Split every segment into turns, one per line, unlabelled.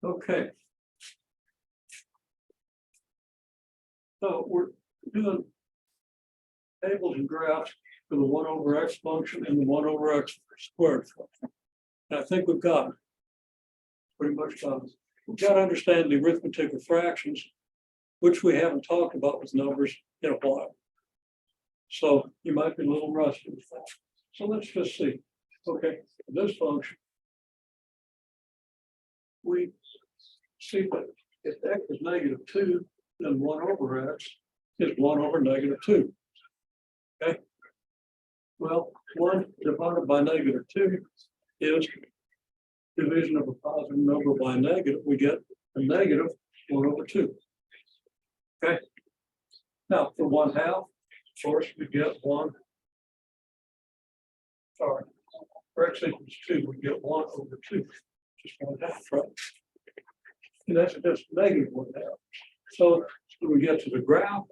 Okay. So we're doing tables and graphs for the 1 over x function and the 1 over x squared function. And I think we've got it. Pretty much done. We've got to understand the arithmetic of fractions, which we haven't talked about with numbers in a while. So you might be a little rusty with that. So let's just see. Okay, this function, we see that if x is -2, then 1 over x is 1 over -2. Okay. Well, 1 divided by -2 is division of a positive number by a negative. We get a negative 1 over 2. Okay. Now for 1/2, of course, we get 1. Sorry, for x equals 2, we get 1 over 2. Just 1/2, right? And that's just negative 1/2. So when we get to the graph,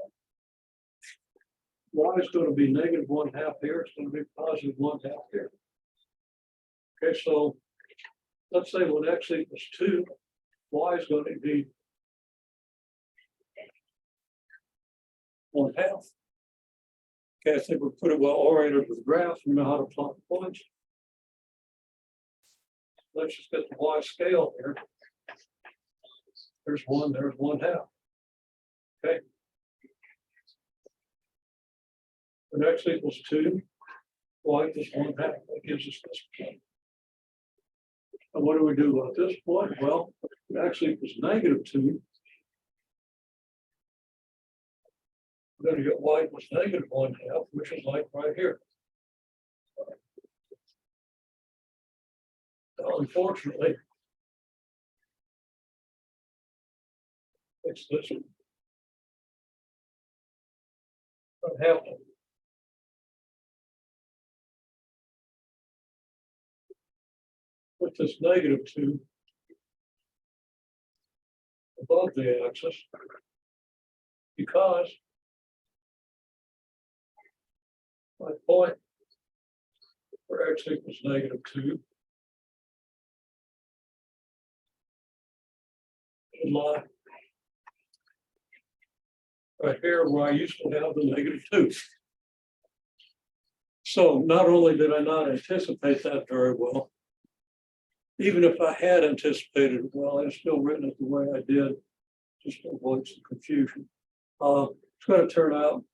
y is going to be negative 1/2 here. It's going to be positive 1/2 here. Okay, so let's say when x equals 2, y is going to be 1/2. Okay, I think we put it well oriented with the graph. We know how to plot points. Let's just get the y scale here. There's 1, there's 1/2. Okay. When x equals 2, y equals 1/2. That gives us this point. And what do we do about this point? Well, it actually equals -2. We're going to get y equals -1/2, which is like right here. Now, unfortunately, it's this one. What happened? Put this -2 above the axis because my point for x equals -2 should lie right here where I used to have the -2. So not only did I not anticipate that very well, even if I had anticipated it well, I've still written it the way I did, just to avoid some confusion. It's going to turn out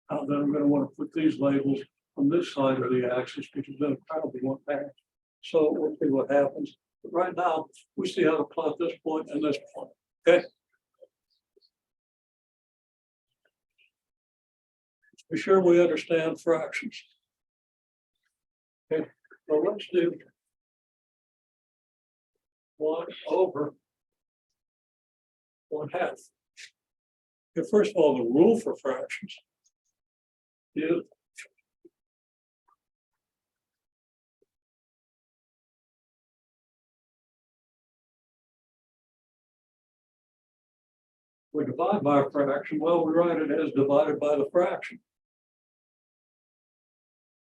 that I'm going to want to put these labels on this side of the axis, because then it probably won't pass. So we'll see what happens. But right now, we see how to plot this point and this point. Okay. Be sure we understand fractions. Okay. Well, let's do 1 over 1/2. Okay, first of all, the rule for fractions is we divide by a fraction. Well, we write it as divided by the fraction.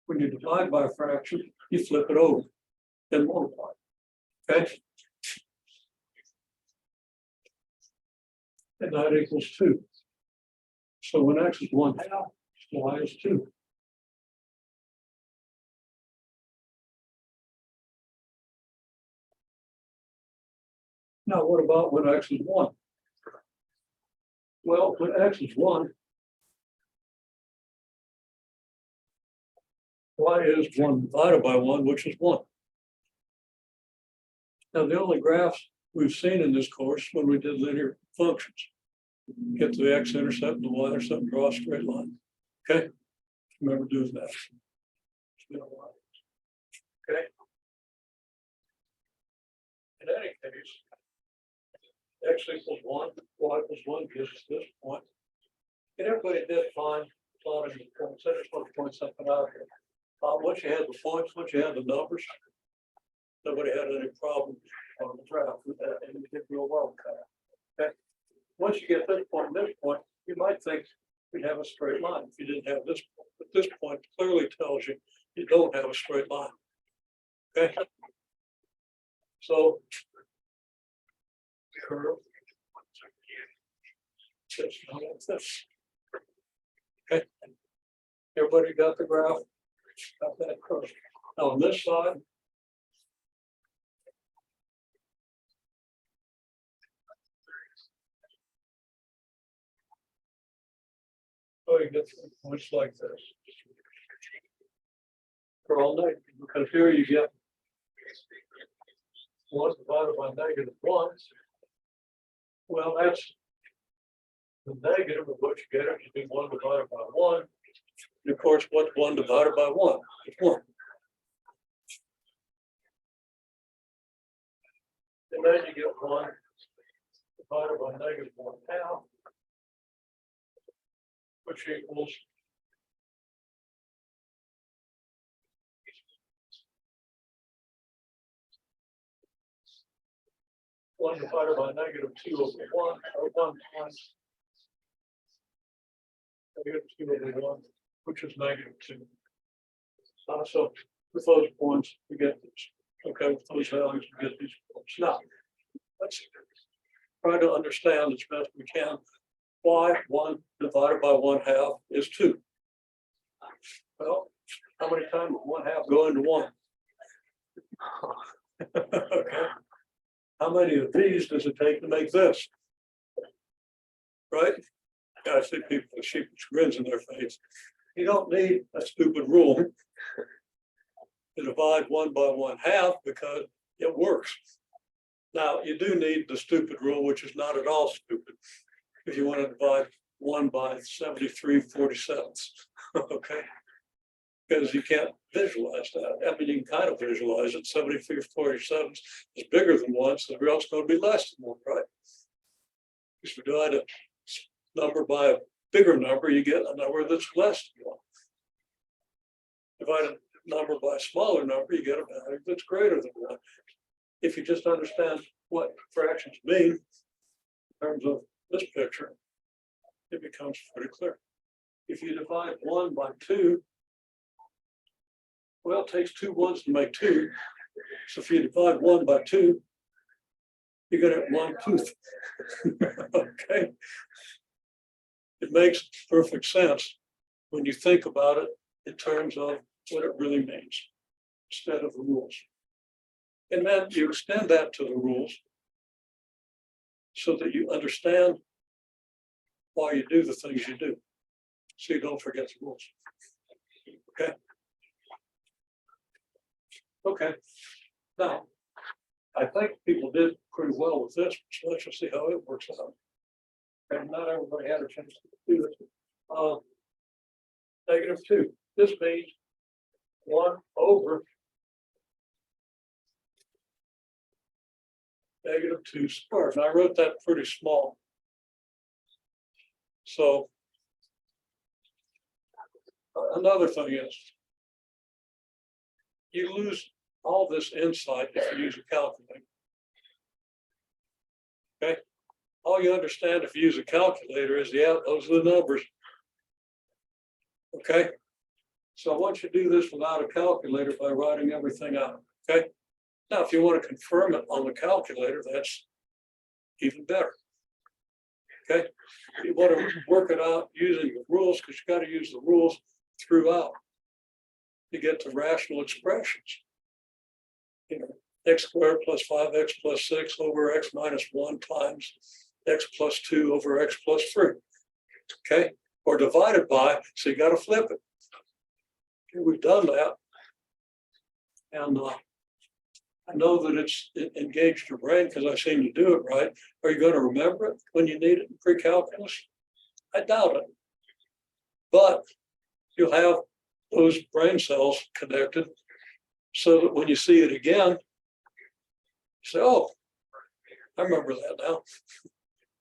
When you divide by a fraction, you flip it over and multiply. Okay. And that equals 2. So when x is 1/2, y is 2. Now, what about when x is 1? Well, when x is 1, y is 1 divided by 1, which is 1. Now, the only graphs we've seen in this course when we did linear functions. Get to the x-intercept and the y-intercept, draw a straight line. Okay? Remember doing that. It's been a while. Okay? In any case, x equals 1, y equals 1 gives us this point. And everybody did fine plotting the points. I just want to point something out here. Once you had the points, once you had the numbers, nobody had any problem on the graph with that, and we did real well with that. Okay. Once you get this point and this point, you might think we'd have a straight line if you didn't have this point. But this point clearly tells you you don't have a straight line. Okay. So curve. Just like this. Okay. Everybody got the graph? Got that curve. Now on this side, oh, you get points like this for all night, because here you get 1 divided by -1. Well, that's the negative of what you get if you do 1 divided by 1. And of course, what's 1 divided by 1? It's 1. And then you get 1 divided by -1/2, which equals 1 divided by -2/1, or 1 times -2/1, which is -2. So with those points, we get this. Okay, with those values, we get these points. Now, let's try to understand as best we can why 1 divided by 1/2 is 2. Well, how many times does 1/2 go into 1? Okay. How many of these does it take to make this? Right? I see people with sheepish grins in their face. You don't need a stupid rule to divide 1 by 1/2 because it works. Now, you do need the stupid rule, which is not at all stupid, if you want to divide 1 by 73/47. Okay? Because you can't visualize that. I mean, you can kind of visualize it. 73/47 is bigger than 1, so the real's going to be less than 1, right? If you divide a number by a bigger number, you get a number that's less than 1. Divide a number by a smaller number, you get a value that's greater than 1. If you just understand what fractions mean in terms of this picture, it becomes pretty clear. If you divide 1 by 2, well, it takes 2 ones to make 2. So if you divide 1 by 2, you're going to have 1/2. Okay. It makes perfect sense when you think about it in terms of what it really means instead of the rules. And then you extend that to the rules so that you understand why you do the things you do. So you don't forget the rules. Okay. Okay. Now, I think people did pretty well with this, so let's just see how it works out. And not everybody had a chance to do this. -2. This means 1 over -2 squared. And I wrote that pretty small. So another thing is, you lose all this insight if you use a calculator. Okay. All you understand if you use a calculator is, yeah, those are the numbers. Okay. So I want you to do this without a calculator by writing everything out. Okay. Now, if you want to confirm it on the calculator, that's even better. Okay. If you want to work it out using the rules, because you got to use the rules throughout to get to rational expressions. You know, x squared plus 5x plus 6 over x minus 1 times x plus 2 over x plus 3. Okay, or divided by, so you got to flip it. Okay, we've done that. And I know that it's engaged your brain because I've seen you do it right. Are you going to remember it when you need it in pre-calculus? I doubt it. But you'll have those brain cells connected so that when you see it again, you say, oh, I remember that now.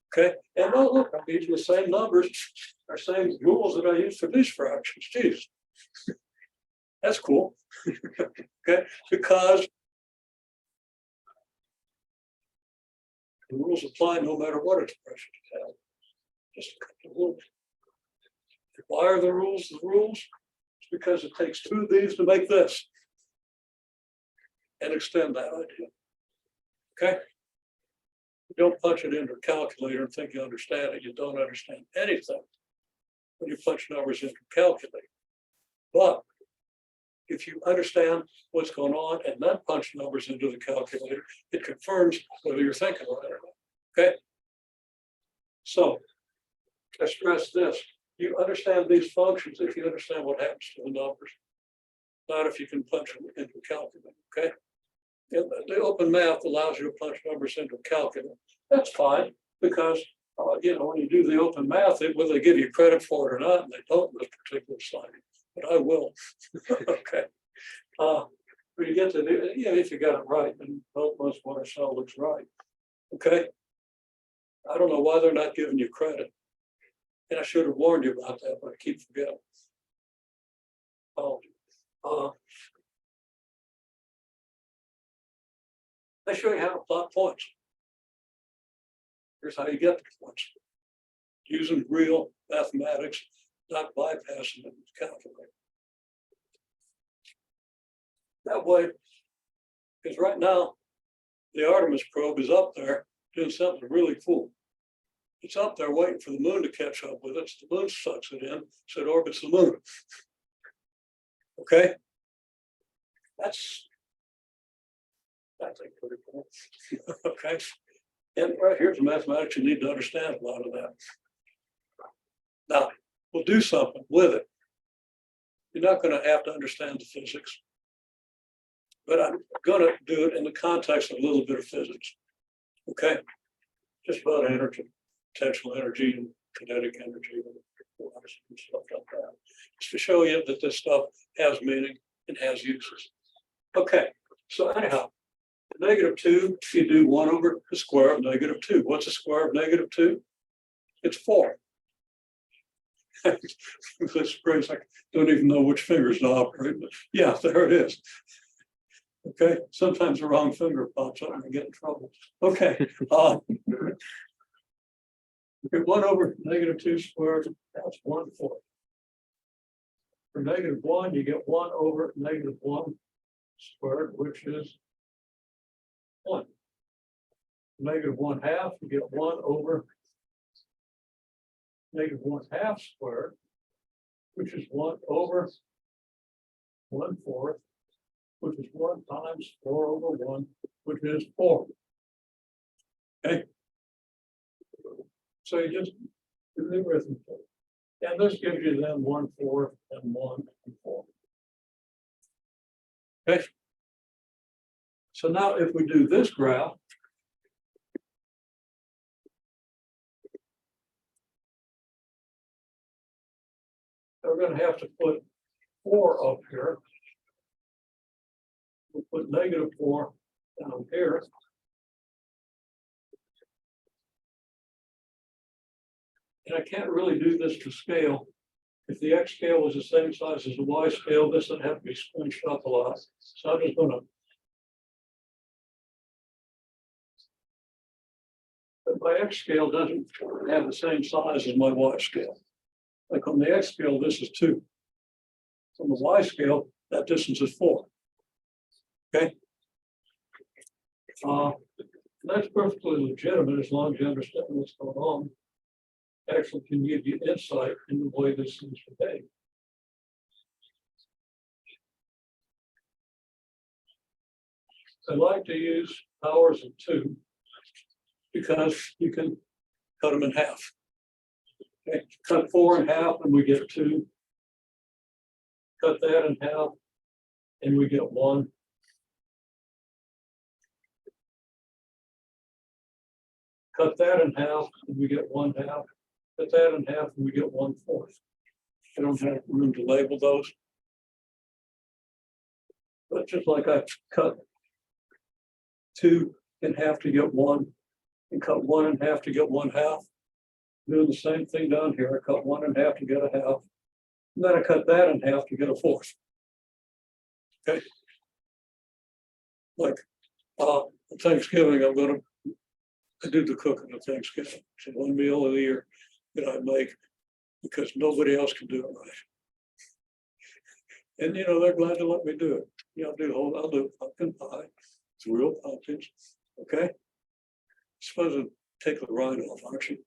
Okay, and oh, look, I'm using the same numbers, or same rules that I use for these fractions. Geez, that's cool. Okay, because the rules apply no matter what expression you have. Just a couple of rules. Why are the rules the rules? It's because it takes 2 of these to make this. And extend that idea. Okay. don't punch it into a calculator and think you understand it. You don't understand anything when you punch numbers into a calculator. But if you understand what's going on and then punch numbers into the calculator, it confirms whether you're thinking right or not. Okay. So I stress this. You understand these functions if you understand what happens to the numbers, not if you can punch them into a calculator. Okay. And the open math allows you to punch numbers into a calculator. That's fine because when you do the open math, whether they give you credit for it or not, and they don't in this particular slide, but I will. Okay. When you get to the, if you got it right, then most what I saw looks right. Okay. I don't know why they're not giving you credit. And I should have warned you about that, but I keep forgetting. I show you how to plot points. Here's how you get the points. Using real mathematics, not bypassing it with calculator. That way, because right now, the Artemis probe is up there doing something really cool. It's up there waiting for the moon to catch up with it. So the moon sucks it in, so it orbits the moon. Okay? That's pretty cool. Okay? And right here's the mathematics you need to understand a lot of that. Now, we'll do something with it. You're not going to have to understand the physics. But I'm going to do it in the context of a little bit of physics. Okay? Just about energy, potential energy, and kinetic energy, and stuff like that. Just to show you that this stuff has meaning and has uses. Okay, so anyhow, -2, you do 1 over the square of -2. What's the square of -2? It's 4. This phrase, I don't even know which fingers to operate, but yeah, there it is. Okay, sometimes the wrong finger pops up and I get in trouble. Okay. 1 over -2 squared, that's 1/4. For -1, you get 1 over -1 squared, which is 1. -1/2, you get 1 over -1/2 squared, which is 1 over 1/4, which is 1 times 4 over 1, which is 4. Okay. So you just do the arithmetic. And this gives you then 1/4 and 1 and 4. Okay. So now if we do this graph, we're going to have to put 4 up here. We'll put -4 down here. And I can't really do this to scale. If the X scale was the same size as the Y scale, this would have to be squinched up a lot. So I'm just going to. But my X scale doesn't have the same size as my Y scale. Like on the X scale, this is 2. On the Y scale, that distance is 4. Okay. That's perfectly legitimate as long as you understand what's going on. Actually can give you insight in the way this things behave. I like to use powers of 2 because you can cut them in half. Okay. Cut 4 in half and we get 2. Cut that in half and we get 1. Cut that in half and we get 1/2. Cut that in half and we get 1/4. I don't have room to label those. But just like I cut 2 in half to get 1 and cut 1 in half to get 1/2. Doing the same thing down here. I cut 1 in half to get 1/2. And then I cut that in half to get 1/4. Okay. Like Thanksgiving, I do the cooking at Thanksgiving. It's one meal of the year that I make because nobody else can do it right. And they're glad to let me do it. I'll do pumpkin pie. It's real pumpkins. Okay. It's supposed to take the rind off, aren't you?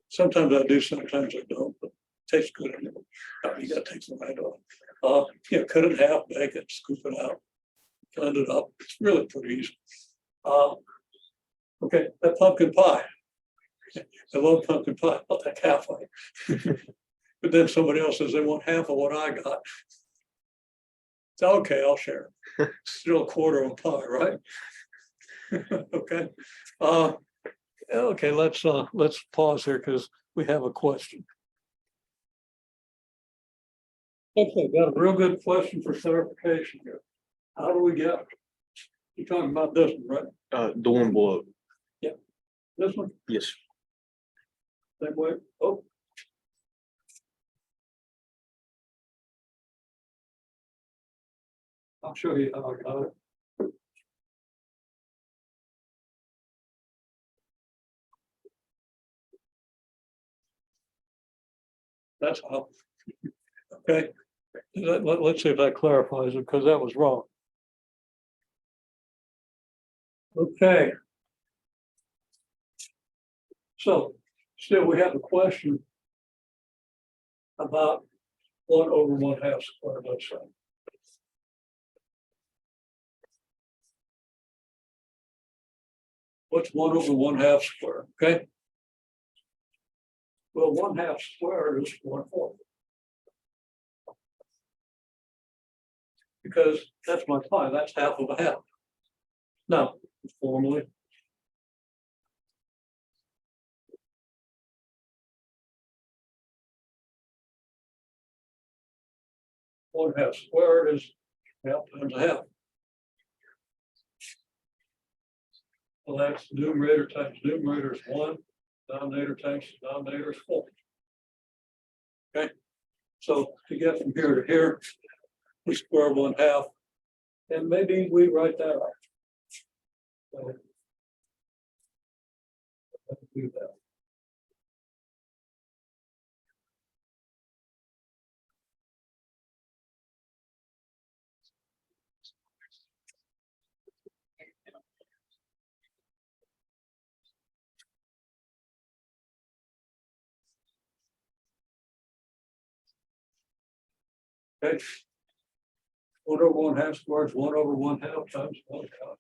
Sometimes I do, sometimes I don't, but it tastes good anyway. No, you gotta take the rind off. Cut it in half, bake it, scoop it out, blend it up. It's really pretty easy. Okay, that pumpkin pie. I love pumpkin pie. I'll take half of it. But then somebody else says they want half of what I got. It's okay, I'll share. Still a quarter of a pie, right? Okay. Okay, let's pause here because we have a question. Okay, got a real good question for clarification here. How do we get? You're talking about this one, right?
The one below.
This one?
Yes.
Same way. Oh. I'll show you how I got it. That's how. Okay. Let's see if that clarifies it, because that was wrong. Okay. So still we have a question about 1/1/2 squared, let's say. What's 1/1/2 squared? Okay. Well, 1/2 squared is 1/4. Because that's my pi, that's half of a half. Now, formally. One half squared is half times a half. Well, that's numerator times numerator is 1, denominator times denominator is 4. Okay, so to get from here to here, we square 1/2, and maybe we write that out. So, let's do that. Okay. 1/1/2 squared is 1/1/2 times 1/2.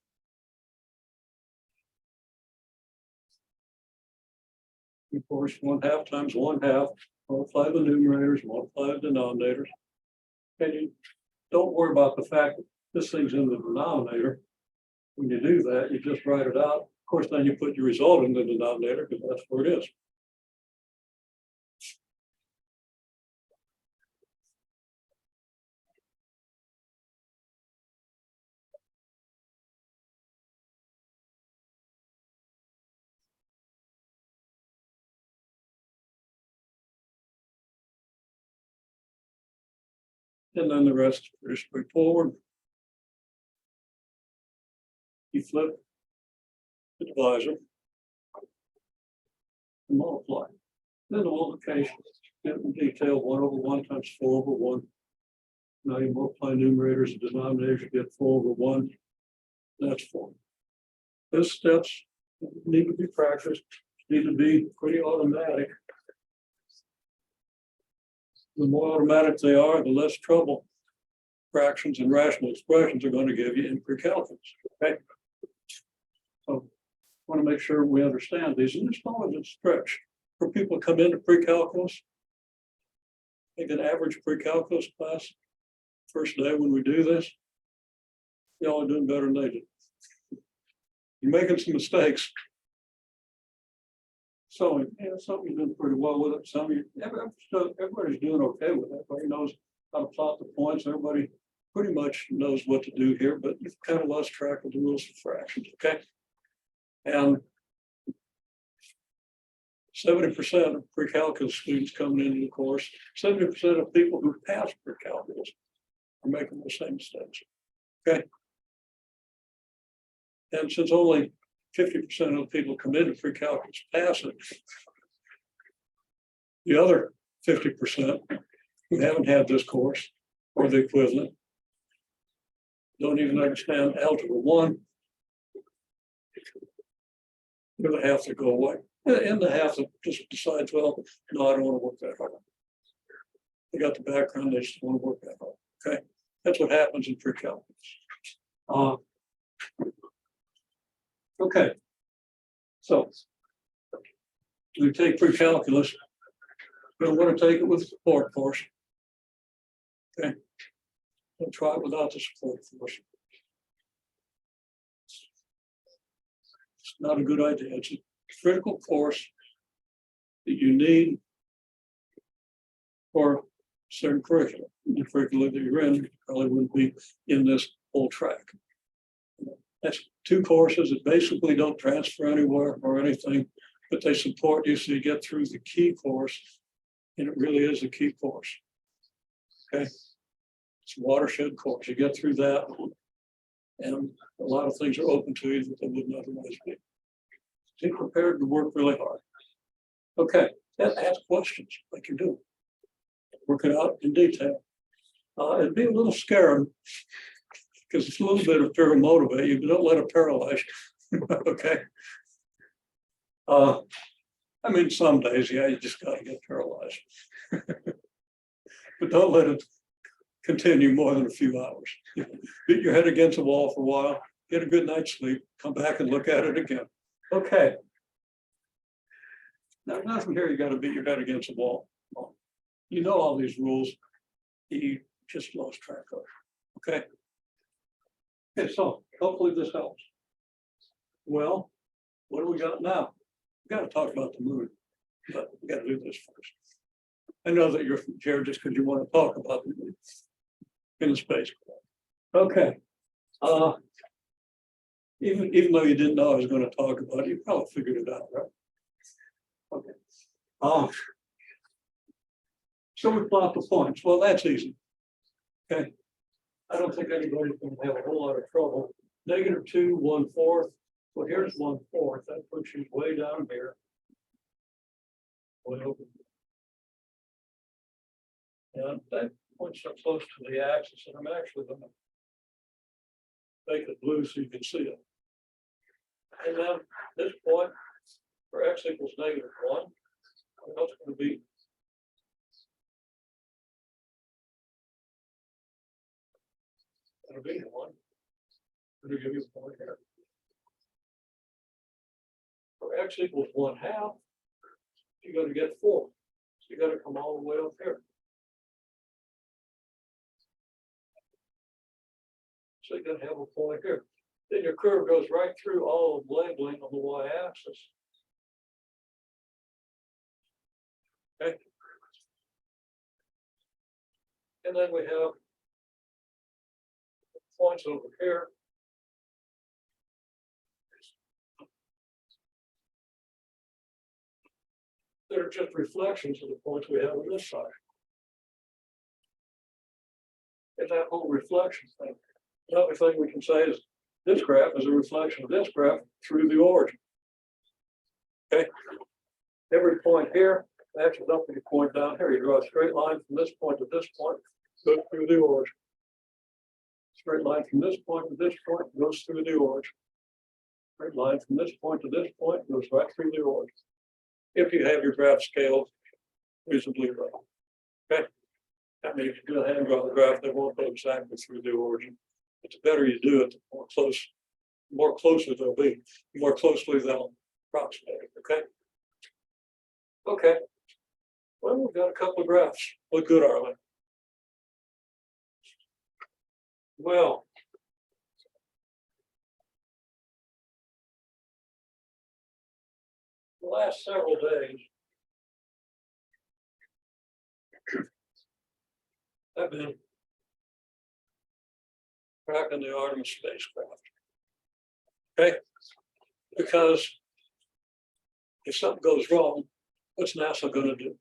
Of course, 1/2 times 1/2, multiply the numerators, multiply the denominators. And you don't worry about the fact that this thing's in the denominator. When you do that, you just write it out. Of course, then you put your result in the denominator because that's where it is. And then the rest is pretty straightforward. You flip the divisor and multiply. Then the multiplication, get in detail, 1/1 times 4/1. Now you multiply numerators and denominators, you get 4/1. That's 4. Those steps need to be practiced, need to be pretty automatic. The more automatic they are, the less trouble fractions and rational expressions are going to give you in pre-calculus. Okay. So I want to make sure we understand these, and it's always a stretch for people to come into pre-calculus. Take an average pre-calculus class, first day when we do this, y'all are doing better than they did. You're making some mistakes. So, some of you doing pretty well with it. Some of you, everybody's doing okay with it. Everybody knows how to plot the points. Everybody pretty much knows what to do here, but you've kind of lost track of the rules of fractions, okay? And 70% of pre-calculus students coming into the course, 70% of people who pass pre-calculus are making the same mistakes, okay? And since only 50% of the people come into pre-calculus pass it, the other 50% who haven't had this course or the equivalent don't even understand algebra 1. The other half that go away. And the half that just decides, well, no, I don't want to work that hard. They got the background, they just want to work that hard. Okay. That's what happens in pre-calculus. Okay. So we take pre-calculus. We don't want to take it with support force. Okay. We'll try it without the support force. It's not a good idea. It's a critical course that you need for certain curriculum. The curriculum that you're in probably wouldn't be in this whole track. That's two courses that basically don't transfer anywhere or anything, but they support you so you get through the key course, and it really is a key course. Okay, it's a watershed course. You get through that, and a lot of things are open to you that they wouldn't otherwise be. Be prepared to work really hard. Okay, and ask questions like you do. Work it out in detail. It'd be a little scary because it's a little bit of fear to motivate you, but don't let it paralyze you. Okay. I mean, some days, yeah, you just got to get paralyzed, but don't let it continue more than a few hours. Beat your head against the wall for a while, get a good night's sleep, come back and look at it again. Okay. Now, nothing here you got to beat your head against the wall. You know all these rules, you just lost track of. Okay. Okay, so hopefully this helps. Well, what do we got now? We got to talk about the moon, but we got to do this first. I know that you're here just because you want to talk about the moon in the space. Okay. Even though you didn't know I was going to talk about it, you probably figured it out, right? Okay. So we plot the points. Well, that's easy. Okay. I don't think anybody's going to have a whole lot of trouble. -2, 1/4. Well, here's 1/4. That puts you way down here. Way over. And that points so close to the axis, and I'm actually going to make it blue so you can see it. And then this point for x equals -1, well, it's going to be be 1. I'm going to give you a point here. For x equals 1/2, you're going to get 4. So you got to come all the way up here. So you got to have a point here. Then your curve goes right through all of labeling on the y-axis. Okay. And then we have points over here. They're just reflections of the points we have on this side. And that whole reflection thing. Another thing we can say is this graph is a reflection of this graph through the origin. Okay. Every point here matches up with your point down here. You draw a straight line from this point to this point, goes through the origin. Straight line from this point to this point goes through the origin. Straight line from this point to this point goes right through the origin. If you have your graph scaled reasonably well. Okay. I mean, if you do a hand drawn graph, they won't go exactly through the origin. But the better you do it, the more closer they'll be, the more closely they'll approximate it. Okay. Okay. Well, we've got a couple of graphs. Look good, are they? Well, the last several days, I've been tracking the Artemis spacecraft. Okay, because if something goes wrong, what's NASA going to do?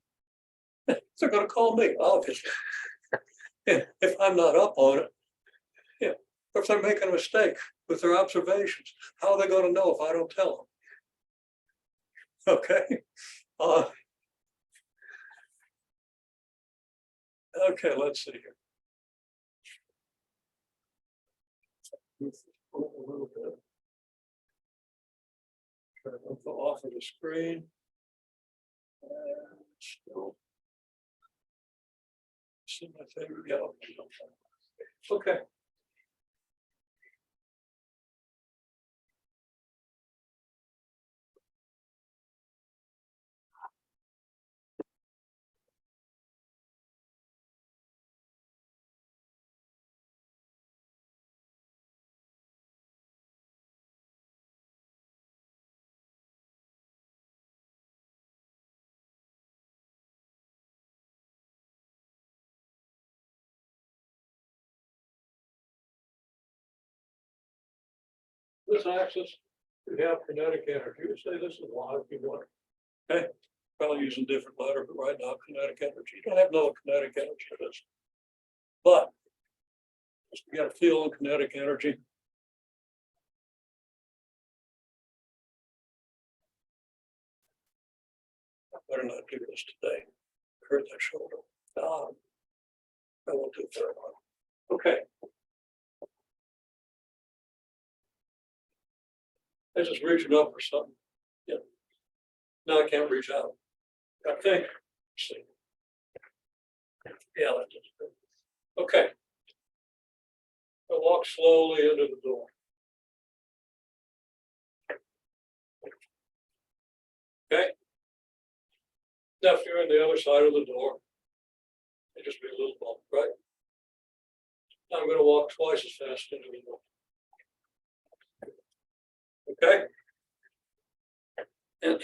They're going to call me, obviously. If I'm not up on it, yeah. If they're making a mistake with their observations, how are they going to know if I don't tell them? Okay. Okay, let's see here. A little bit. of the screen. And still. See my favorite yellow. Okay. This axis, we have kinetic energy. We say this is Y if you want. Okay, probably using different letter, but right now kinetic energy. You don't have no kinetic energy for this. But you got a feel on kinetic energy. I better not do this today. Hurt that shoulder. I won't do it very well. Okay. I just reaching up for something. Yeah. No, I can't reach out. I think. Let's see. Yeah, that does good. Okay. I walk slowly into the door. Okay. Now, if you're on the other side of the door, it just be a little bump, right? Now I'm going to walk twice as fast into the door. Okay. And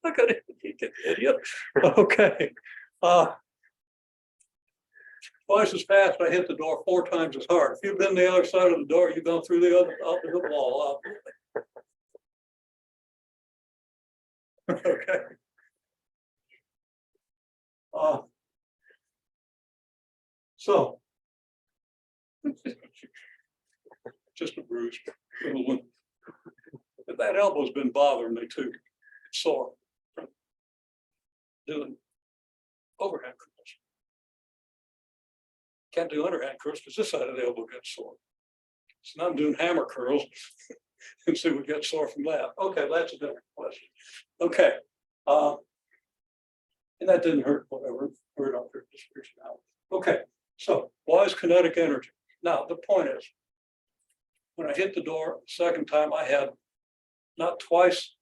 look at it, you idiot. Okay. Twice as fast, I hit the door 4 times as hard. If you've been the other side of the door, you've gone through the other opposite wall. Okay. So just a bruise, little one. But that elbow's been bothering me too. It's sore from doing overhand curls. Can't do underhand curls because this side of the elbow gets sore. So now I'm doing hammer curls and see what gets sore from that. Okay, that's a different question. Okay. And that didn't hurt, whatever. Hurt up there, just reaching out. Okay, so why is kinetic energy? Now, the point is, when I hit the door the second time, I had not twice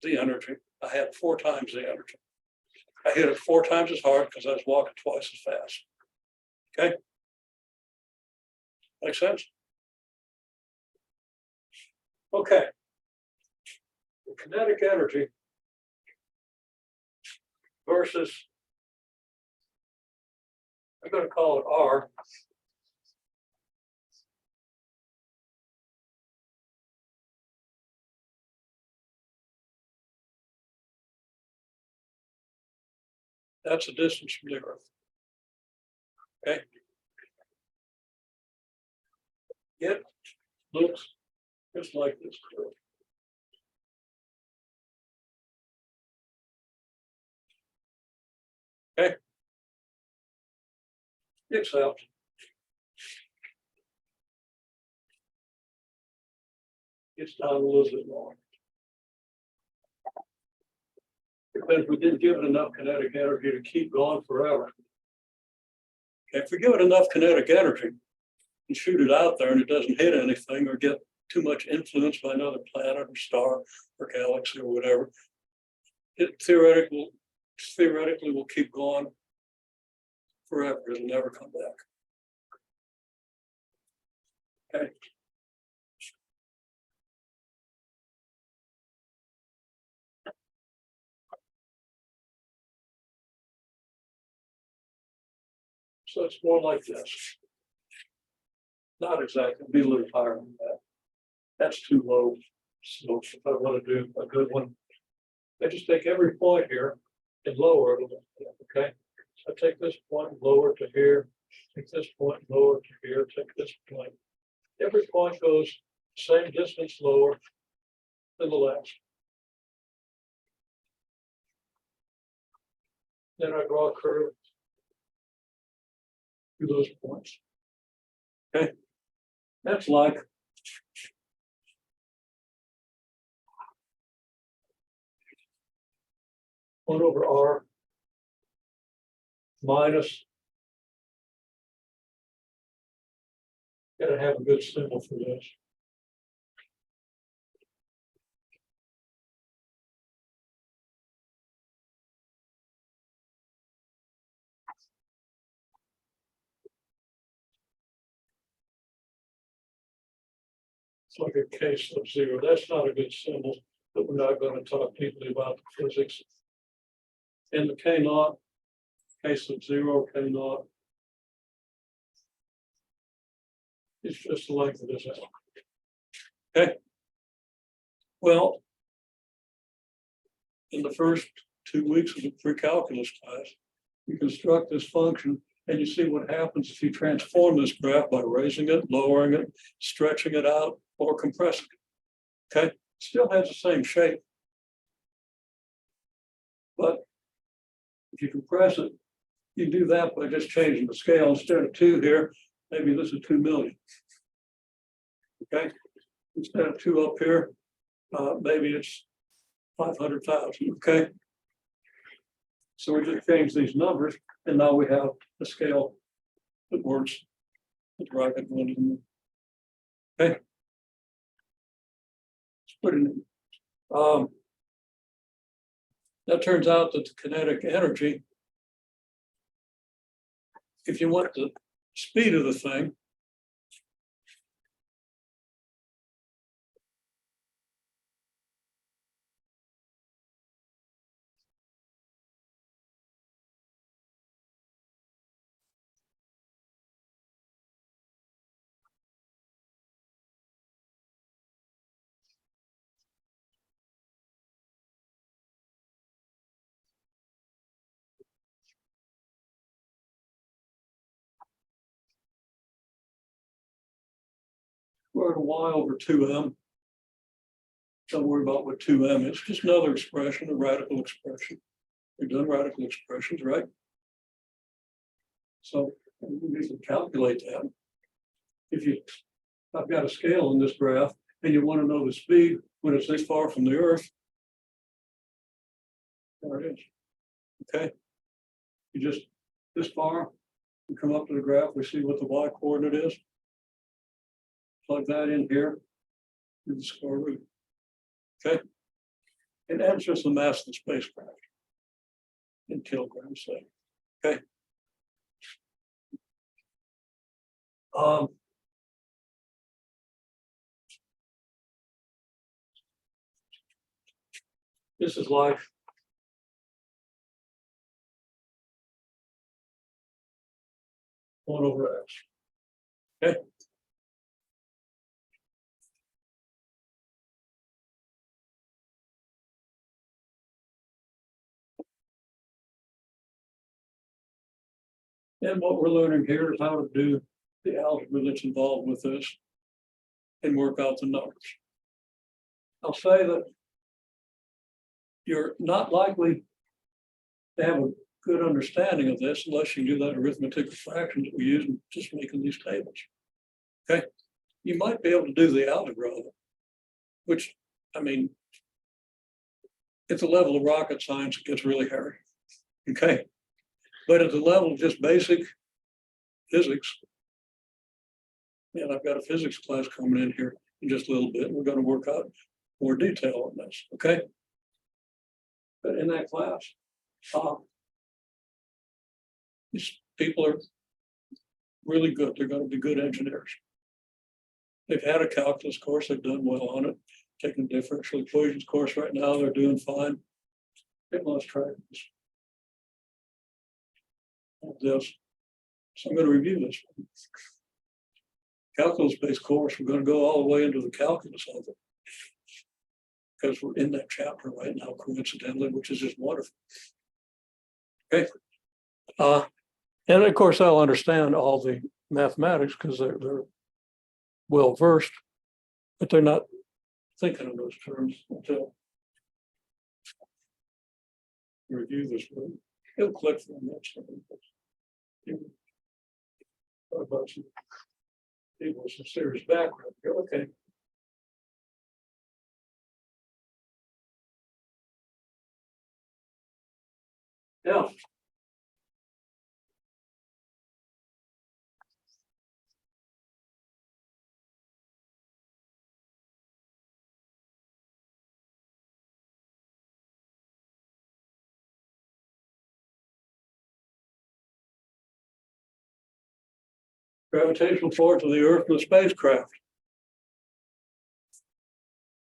the energy, I had 4 times the energy. I hit it 4 times as hard because I was walking twice as fast. Okay? Make sense? Okay. The kinetic energy versus, I'm going to call it R. That's the distance from the Earth. Okay. It looks just like this curve. Okay. Except it's down a little bit more. Because we didn't give it enough kinetic energy to keep going forever. Okay, if we give it enough kinetic energy and shoot it out there and it doesn't hit anything or get too much influence by another planet or star or galaxy or whatever, it theoretically will keep going forever. It'll never come back. Okay. So it's more like this. Not exactly, be a little higher than that. That's too low. So if I want to do a good one, I just take every point here and lower it a little bit, okay? So I take this point, lower to here, take this point, lower to here, take this point. Every point goes same distance lower than the last. Then I draw a curve through those points. Okay, that's like 1 over R minus, gotta have a good symbol for this. It's like a K sub 0. That's not a good symbol, but we're not going to talk deeply about the physics. And the K naught, K sub 0, K naught. It's just the length of this out. Okay. Well, in the first 2 weeks of the pre-calculus class, you construct this function and you see what happens if you transform this graph by raising it, lowering it, stretching it out, or compressing it. Okay, still has the same shape. But if you compress it, you do that by just changing the scale. Instead of 2 here, maybe this is 2 million. Okay, instead of 2 up here, maybe it's 500,000. Okay, so we just change these numbers, and now we have a scale that works with the rocket going in. Okay, it's pretty neat. That turns out that the kinetic energy, if you want the speed of the thing, square root of y over 2m. Don't worry about what 2m is, just another expression, a radical expression. We've done radical expressions, right? So we can calculate that. I've got a scale in this graph, and you want to know the speed when it's this far from the Earth. There it is. Okay. You just this far, we come up to the graph, we see what the y coordinate is. Plug that in here, do the square root. Okay. And that's just the mass of the spacecraft in kilograms, say. Okay. This is like one over x. Okay. And what we're learning here is how to do the algebra that's involved with this and work out the numbers. I'll say that you're not likely to have a good understanding of this unless you do that arithmetic of fractions that we use in just making these tables. Okay, you might be able to do the algebra of it, which, I mean, at the level of rocket science, it gets really hairy. Okay, but at the level of just basic physics, and I've got a physics class coming in here in just a little bit, and we're going to work out more detail on this. Okay, but in that class, these people are really good. They're going to be good engineers. They've had a calculus course. They've done well on it. Taking differential equations course right now. They're doing fine. They've lost track of this. So I'm going to review this. Calculus-based course. We're going to go all the way into the calculus of it because we're in that chapter right now, coincidentally, which is just wonderful. Okay. And of course, I'll understand all the mathematics because they're well versed, but they're not thinking in those terms until you review this one. It'll click for the next one. people with some serious background here. Okay. Yeah. Gravitational force of the Earth and the spacecraft.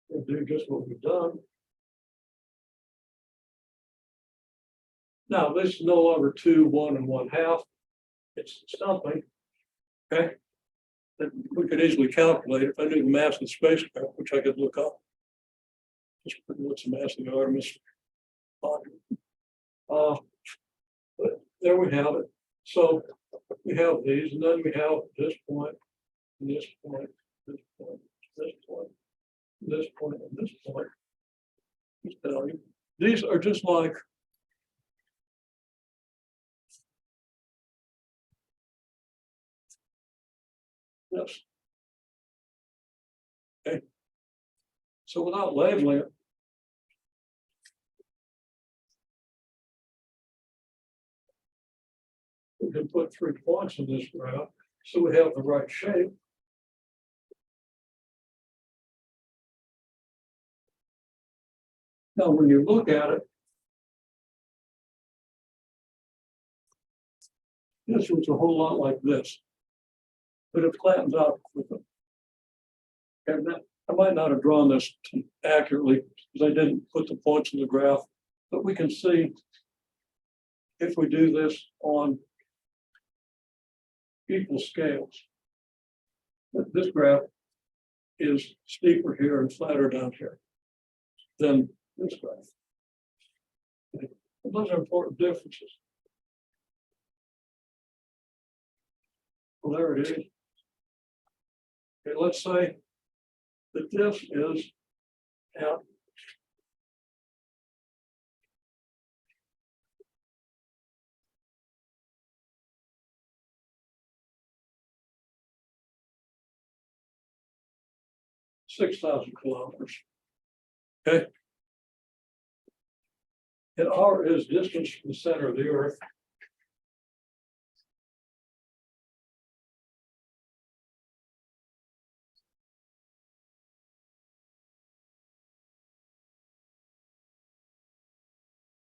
We'll do just what we've done. Now, this is no longer 2, 1, and 1/2. It's something. Okay. That we could easily calculate if I knew the mass of the spacecraft, which I could look up. Just put what's the mass of the Artemis. But there we have it. So we have these, and then we have this point, and this point, this point, this point, this point, and this point. Just tell you, these are just like this. Okay. So without labeling it, we can put 3 points in this graph so we have the right shape. Now, when you look at it, this looks a whole lot like this, but it flattens out with them. And that, I might not have drawn this accurately because I didn't put the points in the graph, but we can see if we do this on equal scales, that this graph is steeper here and flatter down here than this graph. Okay. Those are important differences. Well, there it is. Okay, let's say that this is at (6,000 kilometers). Okay. And R is distance from the center of the Earth.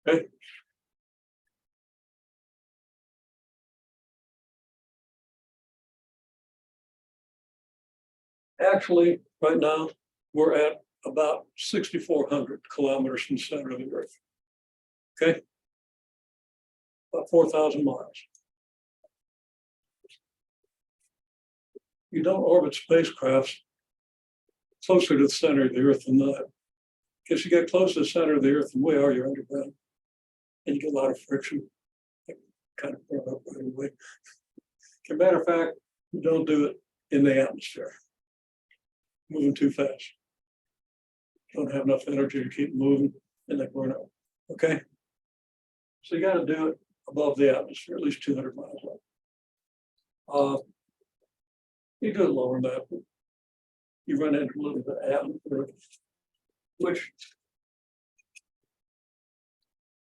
Okay. Actually, right now, we're at about 6,400 kilometers from the center of the Earth. Okay. About 4,000 miles. You don't orbit spacecrafts closer to the center of the Earth than that. Because you get close to the center of the Earth than we are, you're underground. And you get a lot of friction. Kind of burn up right away. As a matter of fact, you don't do it in the atmosphere. Moving too fast. Don't have enough energy to keep moving and they burn out. Okay. So you got to do it above the atmosphere, at least 200 miles up. You do it lower than that, but you run into a little bit of atmosphere, which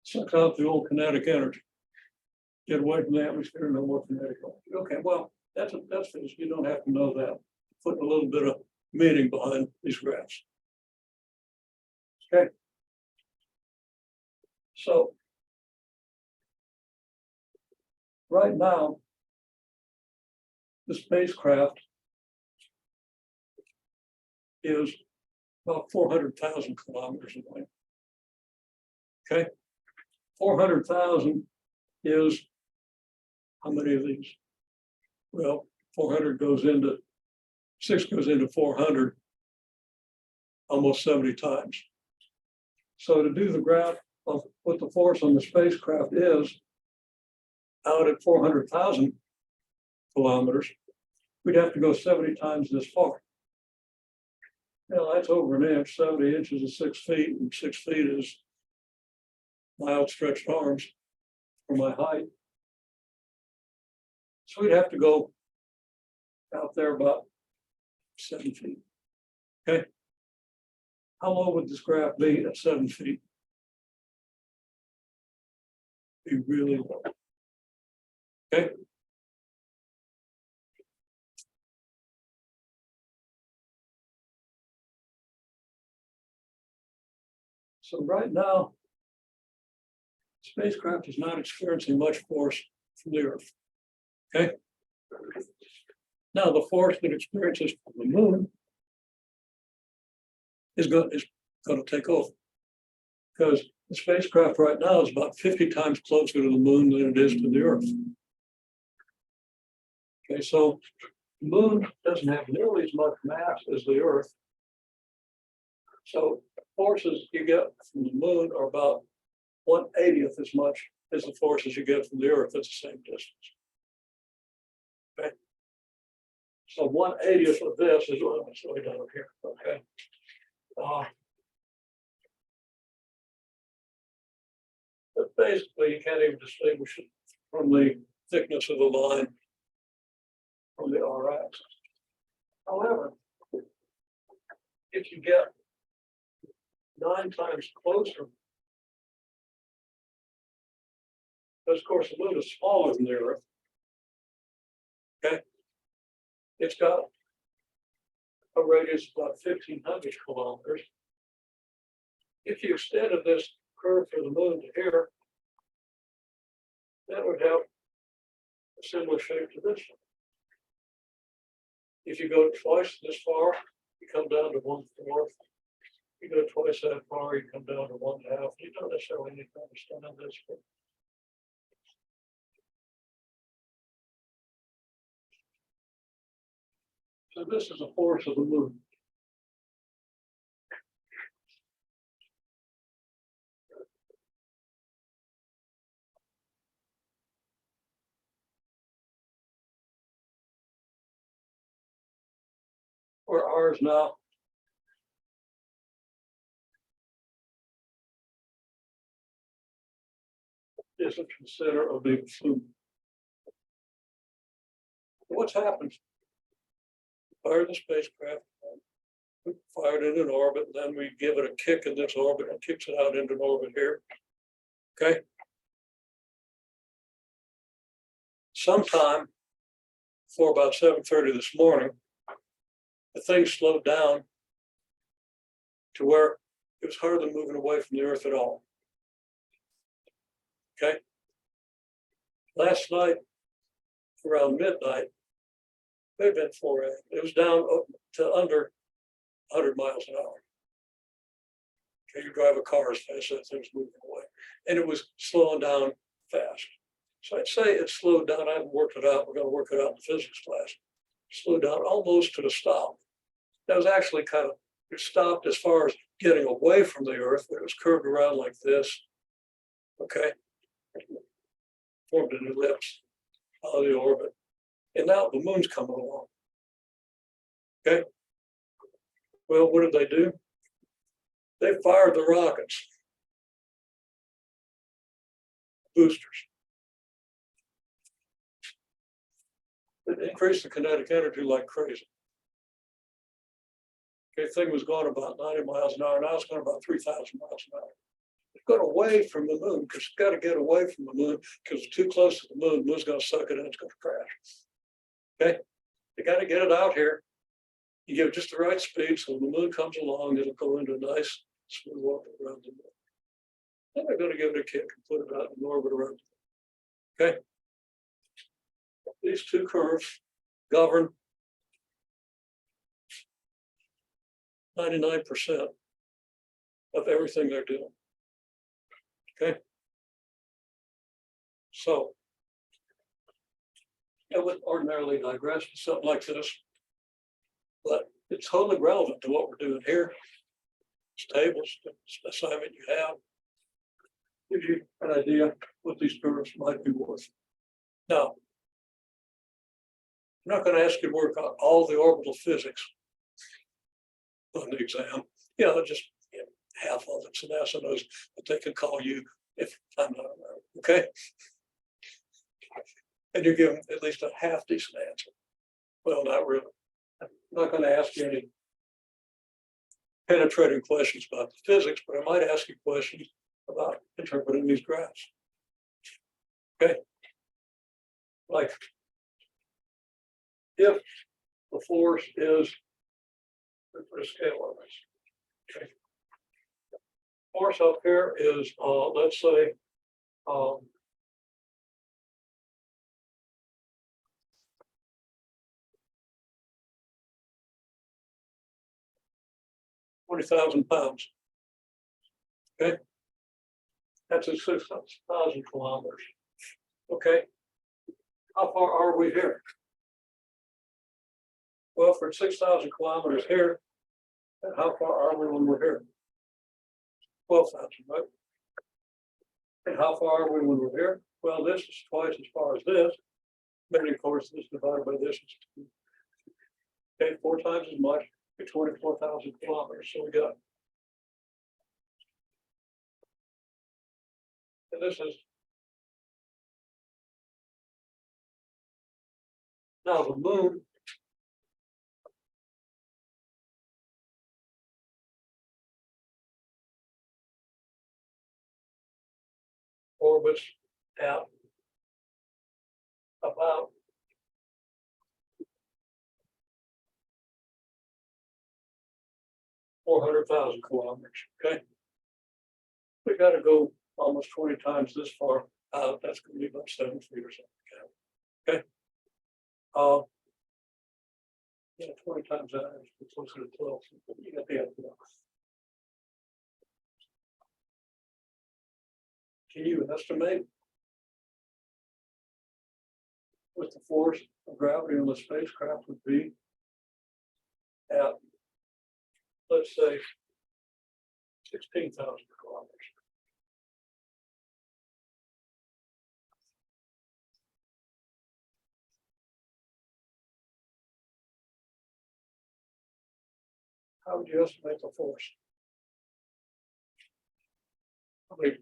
sucks out the old kinetic energy. Get away from the atmosphere, no more kinetic energy. Okay, well, that's finished. You don't have to know that. Put a little bit of meaning behind these graphs. Okay. So right now, the spacecraft is about 400,000 kilometers away. Okay. 400,000 is how many of these? Well, 400 goes into 6 goes into 400 almost 70 times. So to do the graph of what the force on the spacecraft is out at 400,000 kilometers, we'd have to go 70 times this far. Now that's over an inch. 70 inches is 6 feet, and 6 feet is my outstretched arms for my height. So we'd have to go out there about 7 feet. Okay. How low would this graph be at 7 feet? Be really low. Okay. So right now, spacecraft is not experiencing much force from the Earth. Okay. Now the force that experiences from the moon is going to take over, because the spacecraft right now is about 50 times closer to the moon than it is to the Earth. Okay, so the moon doesn't have nearly as much mass as the Earth. So forces you get from the moon are about 1/80th as much as the forces you get from the Earth at the same distance. Okay. So 1/80th of this is what it's way down here. Okay. But basically, you can't even distinguish it from the thickness of the line from the R-axis. However, if you get 9 times closer, because of course the moon is smaller than the Earth. Okay, it's got a radius of about 1,500 kilometers. If you extended this curve for the moon to here, that would have a similar shape to this one. If you go twice this far, you come down to 1/4. You go twice that far, you come down to 1/2. You don't necessarily need to understand this, but so this is a force of the moon. Where ours now isn't considered a big fluke. What's happened? Fire the spacecraft, we fire it in an orbit, and then we give it a kick in this orbit and kicks it out into an orbit here. Okay. Sometime for about 7:30 this morning, the thing slowed down to where it was hardly moving away from the Earth at all. Okay. Last night, around midnight, it had been 4 a.m. It was down to under 100 miles an hour. Okay, you drive a car as fast as that thing's moving away. And it was slowing down fast. So I'd say it slowed down. I haven't worked it out. We're going to work it out in physics class. Slowed down almost to a stop. That was actually kind of, it stopped as far as getting away from the Earth, but it was curved around like this. Okay. Formed an ellipse out of the orbit. And now the moon's coming along. Okay. Well, what did they do? They fired the rockets. Boosters. It increased the kinetic energy like crazy. Okay, thing was going about 90 miles an hour. Now it's going about 3,000 miles an hour. It's going away from the moon because it's got to get away from the moon because it's too close to the moon. The moon's going to suck it in. It's going to crash. Okay, you got to get it out here. You give it just the right speed, so when the moon comes along, it'll go into a nice smooth orbit around the moon. Then they're going to give it a kick and put it out in orbit around the moon. Okay, these two curves govern 99% of everything they're doing. Okay, so I would ordinarily digress to something like this, but it's totally relevant to what we're doing here. It's tables, it's an assignment you have, gives you an idea what these curves might be worth. Now, I'm not going to ask you to work on all the orbital physics on the exam. Just half of it, so NASA knows what they can call you if I'm not around. Okay, and you're given at least a half decent answer. Well, not really. I'm not going to ask you any penetrating questions about the physics, but I might ask you questions about interpreting these graphs. Okay. Like, if the force is, let's put a scale on this. Okay. Force up here is, let's say, 20,000 pounds. Okay. That's at 6,000 kilometers. Okay. How far are we here? Well, for 6,000 kilometers here, and how far are we when we're here? 12,000, right? And how far are we when we're here? Well, this is twice as far as this. Then, of course, this divided by this is 2. Okay, 4 times as much, 24,000 kilometers. So we got, and this is now the moon. Orbits at about 400,000 kilometers. Okay, we got to go almost 20 times this far out. That's going to be about 7 feet or something. Okay. Yeah, 20 times that is closer to 12. You got the idea. Can you estimate what the force of gravity on the spacecraft would be at, let's say, 16,000 kilometers? How would you estimate the force? I mean,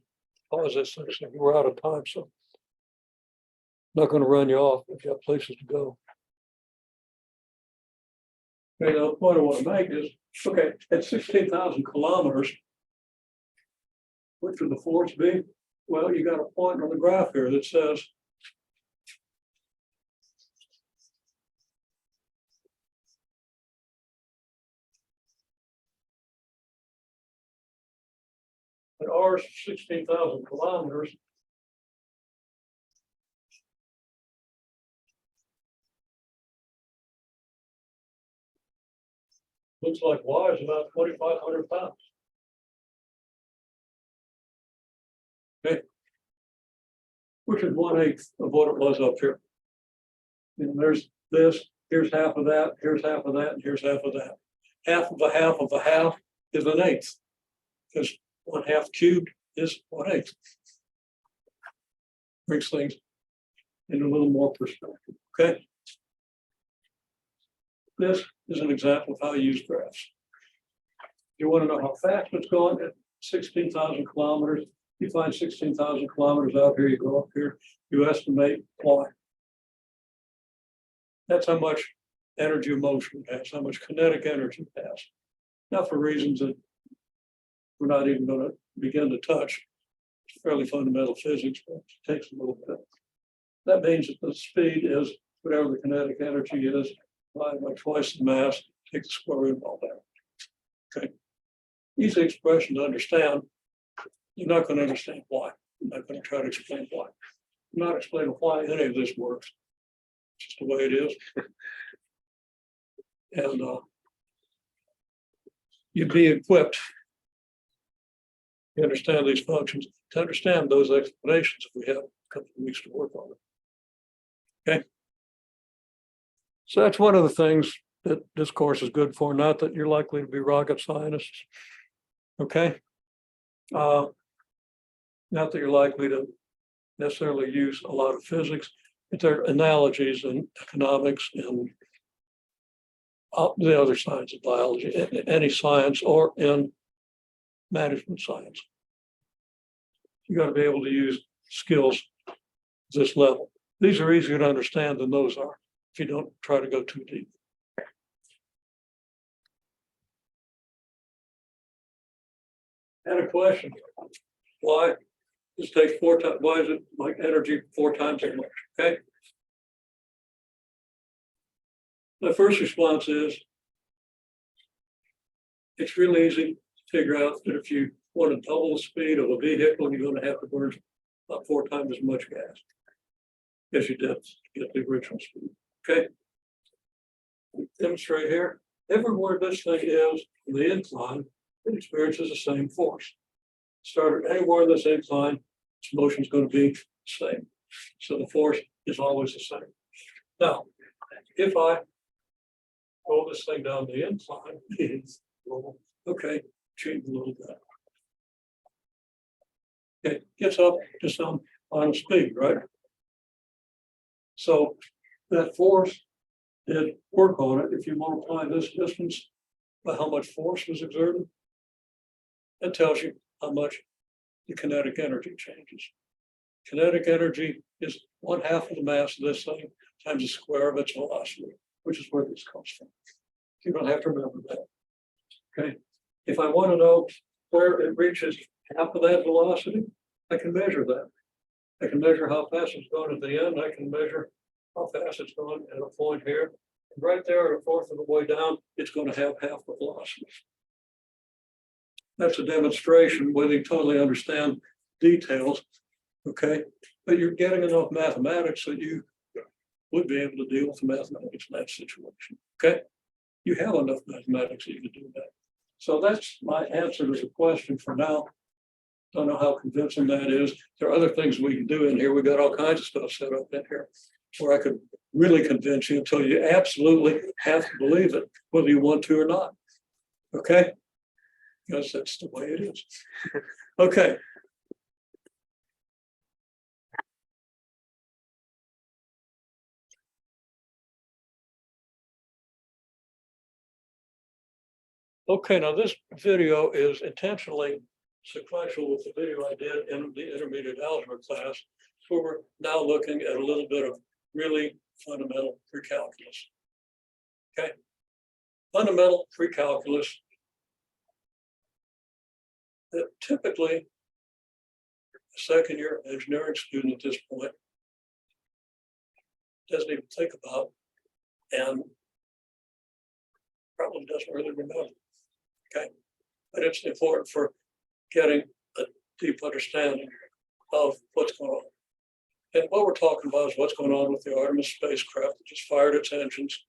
pause this thing. We're out of time, so I'm not going to run you off if you have places to go. Okay, now the point I want to make is, okay, at 16,000 kilometers, what should the force be? Well, you got a point on the graph here that says that R is 16,000 kilometers. Looks like Y is about 2,500 pounds. Okay. Which is 1/8 of what it was up here. And there's this, here's half of that, here's half of that, and here's half of that. Half of a half of a half is 1/8. Because 1/2 cubed is 1/8. Brings things into a little more perspective. Okay. This is an example of how you use graphs. You want to know how fast it's going at 16,000 kilometers. You find 16,000 kilometers out here, you go up here, you estimate Y. That's how much energy of motion it has, how much kinetic energy it has. Now, for reasons that we're not even going to begin to touch, it's fairly fundamental physics, but it takes a little bit. That means that the speed is whatever the kinetic energy is, divided by twice the mass, take the square root of all that. Okay. Easy expression to understand. You're not going to understand why. I'm not going to try to explain why. I'm not explaining why any of this works. It's just the way it is. And you'd be equipped to understand these functions, to understand those explanations if we have a couple of weeks to work on it. Okay. So that's one of the things that this course is good for, not that you're likely to be rocket scientists. Okay. Not that you're likely to necessarily use a lot of physics, but there are analogies in economics and the other science of biology, any science, or in management science. You got to be able to use skills at this level. These are easier to understand than those are. if you don't try to go too deep. And a question, why this takes 4 times, why is it like energy 4 times as much, okay? My first response is, it's really easy to figure out that if you want to double the speed of a vehicle, you're going to have to burn about 4 times as much gas as you did to get the original speed, okay? Demonstrate here, everywhere this thing is in the incline, it experiences the same force. Start anywhere in this incline, its motion is going to be the same. So the force is always the same. Now, if I roll this thing down the incline, okay, change a little bit. It gets up to some final speed, right? So that force did work on it. If you multiply this distance by how much force was exerted, that tells you how much the kinetic energy changes. Kinetic energy is 1/2 of the mass of this thing times the square of its velocity, which is where this comes from. You don't have to remember that. Okay. If I want to know where it reaches half of that velocity, I can measure that. I can measure how fast it's going at the end. I can measure how fast it's going at a point here. And right there at 1/4 of the way down, it's going to have half the velocity. That's a demonstration, whether you totally understand details, okay? But you're getting enough mathematics that you would be able to deal with the mathematics in that situation, okay? You have enough mathematics that you can do that. So that's my answer to the question for now. Don't know how convincing that is. There are other things we can do in here. We got all kinds of stuff set up in here where I could really convince you until you absolutely have to believe it, whether you want to or not, okay? Because that's the way it is. Okay. Okay, now this video is intentionally sequential with the video I did in the intermediate algebra class, where we're now looking at a little bit of really fundamental precalculus. Okay, fundamental precalculus that typically a second-year engineering student at this point doesn't even think about and probably doesn't really remember. Okay, but it's important for getting a deep understanding of what's going on. And what we're talking about is what's going on with the Artemis spacecraft that just fired its engines.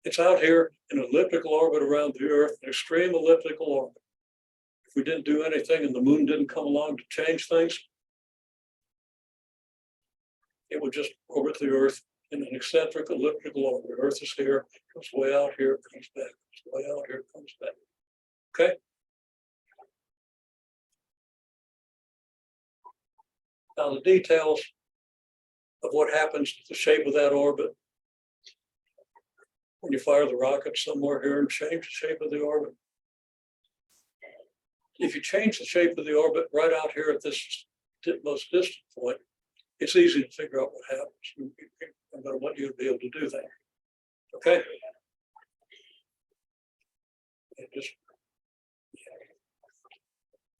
It's out here in an elliptical orbit around the Earth, an extreme elliptical orbit. If we didn't do anything and the moon didn't come along to change things, it would just orbit the Earth in an eccentric elliptical orbit. The Earth is here, goes way out here, comes back, goes way out here, comes back. Okay. Now the details of what happens to the shape of that orbit when you fire the rocket somewhere here and change the shape of the orbit. If you change the shape of the orbit right out here at this most distant point, it's easy to figure out what happens. I'm going to want you to be able to do that. Okay? And just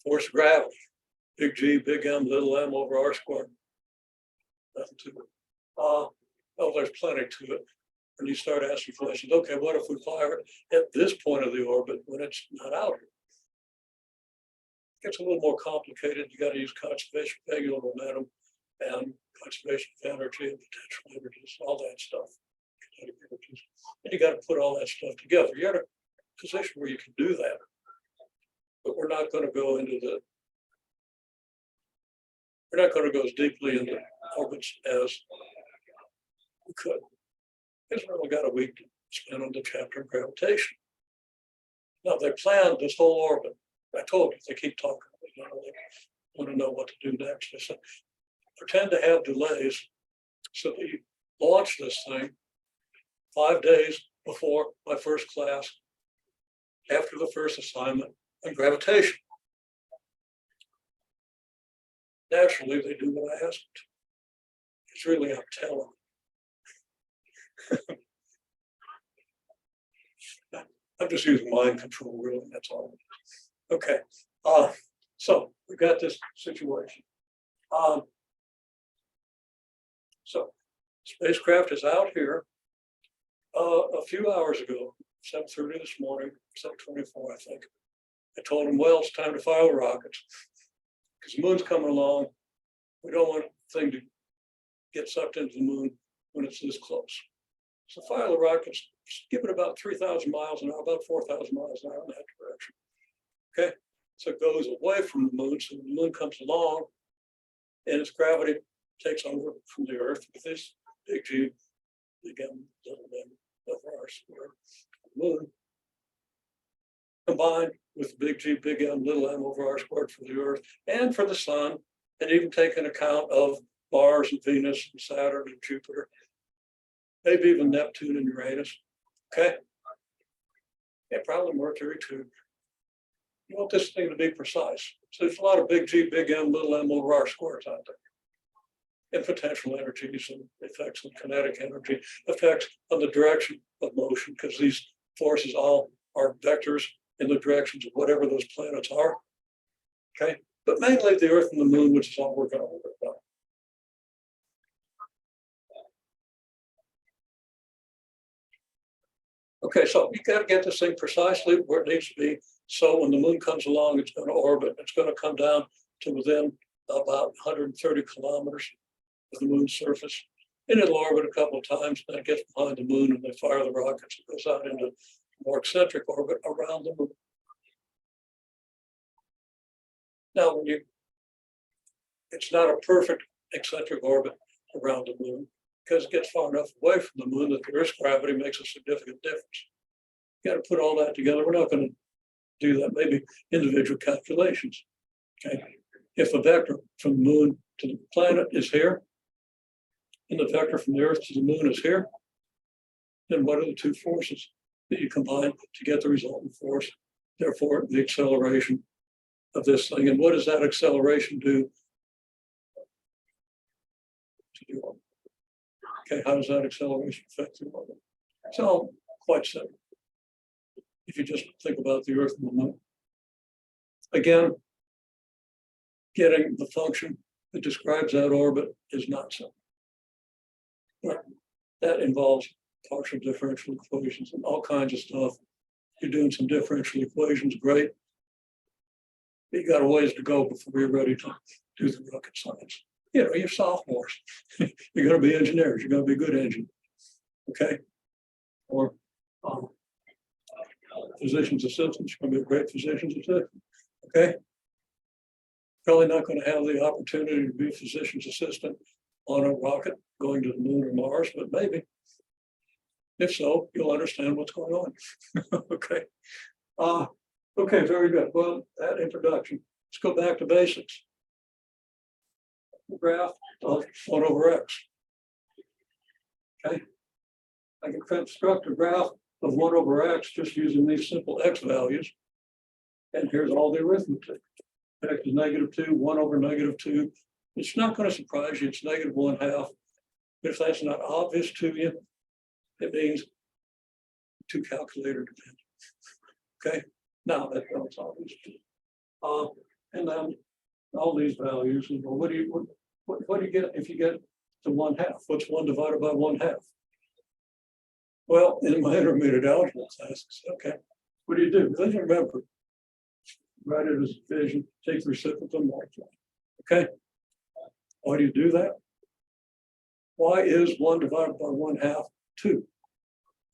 force of gravity, big G, big M, little m over r squared. Nothing to it. Oh, there's plenty to it. When you start asking questions, okay, what if we fire it at this point of the orbit when it's not out here? It gets a little more complicated. You got to use conservation of angular momentum and conservation of energy and potential energies, all that stuff. Kinetic energies. And you got to put all that stuff together. You're in a position where you can do that. But we're not going to go into we're not going to go as deeply into orbits as we could. Because we've only got a week to spend on the chapter of gravitation. Now they planned this whole orbit. I told you, they keep talking. They want to know what to do next. They said, pretend to have delays so that you launch this thing 5 days before my first class, after the first assignment on gravitation. Naturally, they do what I asked. It's really up telling. I'm just using mind control, really, that's all. Okay, so we've got this situation. So spacecraft is out here a few hours ago, 7:30 this morning, 7:24, I think. I told them, well, it's time to fire the rockets because the moon's coming along. We don't want the thing to get sucked into the moon when it's this close. So fire the rockets, give it about 3,000 miles an hour, about 4,000 miles an hour in that direction. Okay, so it goes away from the moon. So when the moon comes along and its gravity takes over from the Earth with this big G, big M, little m over r squared, moon, combined with big G, big M, little m over r squared for the Earth and for the sun, and even take an account of Mars and Venus and Saturn and Jupiter, maybe even Neptune and Uranus. Okay. Yeah, probably Mercury too. You want this thing to be precise. So there's a lot of big G, big M, little m over r squares out there. And potential energies and effects on kinetic energy, effects on the direction of motion, because these forces all are vectors in the directions of whatever those planets are. Okay. But mainly the Earth and the moon, which is all we're going to worry about. Okay, so you got to get this thing precisely where it needs to be. So when the moon comes along, it's going to orbit. It's going to come down to within about 130 kilometers of the moon's surface. And it'll orbit a couple of times, then it gets behind the moon and they fire the rockets. It goes out into more eccentric orbit around the moon. Now, it's not a perfect eccentric orbit around the moon, because it gets far enough away from the moon that the Earth's gravity makes a significant difference. You got to put all that together. We're not going to do that, maybe individual calculations. Okay. If a vector from the moon to the planet is here, and the vector from the Earth to the moon is here, then what are the two forces that you combine to get the resultant force? Therefore, the acceleration of this thing. And what does that acceleration do to the orbit? Okay, how does that acceleration affect the orbit? It's all quite simple. If you just think about the Earth and the moon. Again, getting the function that describes that orbit is not simple. But that involves partial differential equations and all kinds of stuff. You're doing some differential equations, great. But you got a ways to go before you're ready to do the rocket science. You know, you're sophomores. You're going to be engineers. You're going to be good engineers. Okay? Or physician's assistants. You're going to be a great physician's assistant. Okay? Probably not going to have the opportunity to be a physician's assistant on a rocket going to the moon or Mars, but maybe. If so, you'll understand what's going on. Okay. Okay, very good. Well, that introduction. Let's go back to basics. Graph of 1 over x. Okay. I can construct a graph of 1 over x just using these simple x values. And here's all the arithmetic. X is -2, 1 over -2. It's not going to surprise you. It's -1/2. If that's not obvious to you, it means two calculator dependent. Okay. Now that's obvious to you. And then all these values, you know, what do you get if you get to 1/2? What's 1 divided by 1/2? Well, in my intermediate algebra classes, okay, what do? Then remember, write it as division, take the reciprocal and multiply. Okay. Why do you do that? Why is 1 divided by 1/2 2?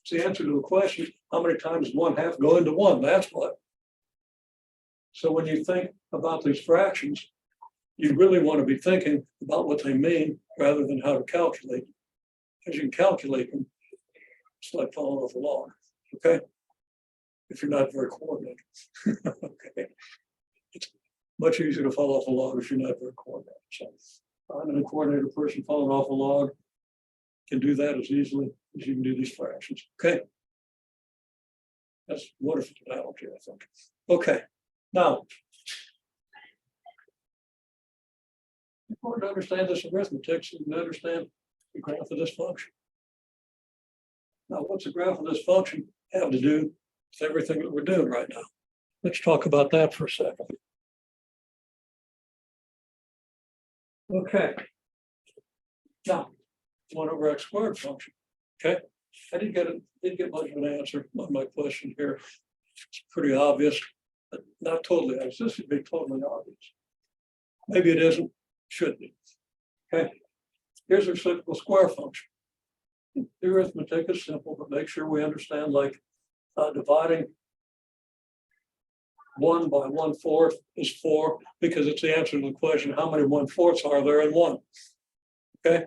It's the answer to the question, how many times 1/2 go into 1? That's what. So when you think about these fractions, you really want to be thinking about what they mean rather than how to calculate them. Because you can calculate them, it's like falling off a log, okay? If you're not very coordinated. Okay. It's much easier to fall off a log if you're not very coordinated. So I'm an uncoordinated person falling off a log can do that as easily as you can do these fractions. Okay. That's a wonderful analogy, I think. Okay. Now, important to understand this arithmetic so you can understand the graph of this function. Now, what's the graph of this function have to do with everything that we're doing right now? Let's talk about that for a second. Okay. Now, 1/x² function. Okay. I didn't get much of an answer on my question here. It's pretty obvious, but not totally obvious. This should be totally obvious. Maybe it isn't, should be. Okay. Here's a reciprocal square function. The arithmetic is simple, but make sure we understand, like dividing 1 by 1/4 is 4, because it's the answer to the question, how many 1/4 are there in 1? Okay.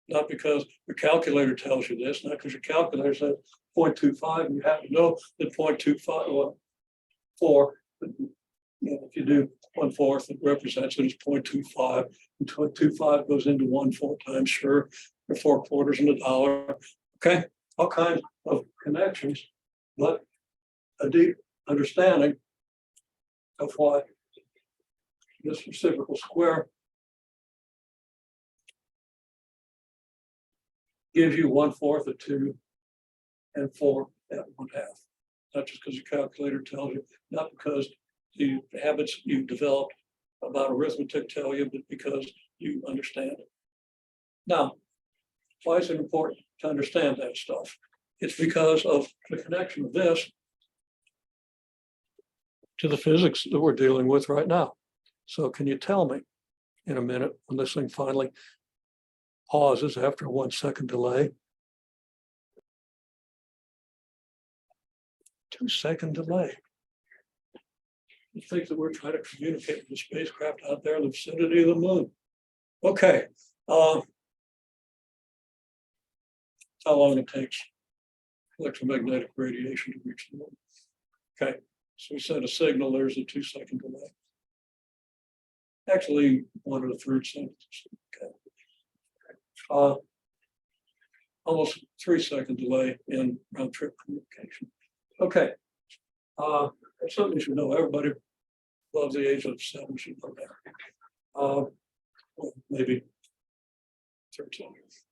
Not because your calculator tells you this, not because your calculator says 0.25, and you have to know that 0.25 or 4. If you do 1/4, it represents it as 0.25. And 0.25 goes into 1/4 times, sure, or 4 quarters in a dollar. Okay, all kinds of connections, but a deep understanding of why this reciprocal square gives you 1/4 of 2 and 4 at 1/2. Not just because your calculator tells you, not because the habits you've developed about arithmetic tell you, but because you understand it. Now, why is it important to understand that stuff? It's because of the connection of this to the physics that we're dealing with right now. So can you tell me in a minute, when this thing finally pauses after a 1 second delay? 2 second delay. You think that we're trying to communicate with the spacecraft out there in the vicinity of the moon. Okay. How long it takes electromagnetic radiation to reach the moon. Okay. So we send a signal, there's a 2 second delay. Actually, 1 1/3 seconds. Okay. Almost 3 second delay in round trip communication. Okay. That's something you should know. Everybody loves the age of 7 should know that. Well, maybe 13 years.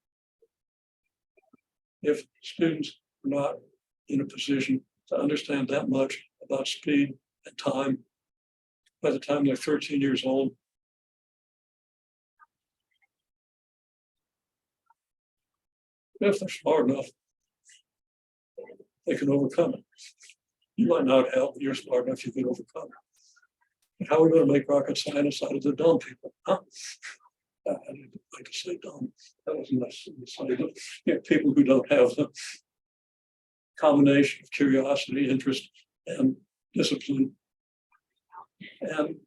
If students are not in a position to understand that much about speed and time, by the time they're 13 years old, if they're smart enough, they can overcome it. You might not help, but you're smart enough, you can overcome it. But how are we going to make rocket scientists out of the dumb people? Huh? I didn't like to say dumb. That wasn't necessarily, but people who don't have the combination of curiosity, interest, and discipline, and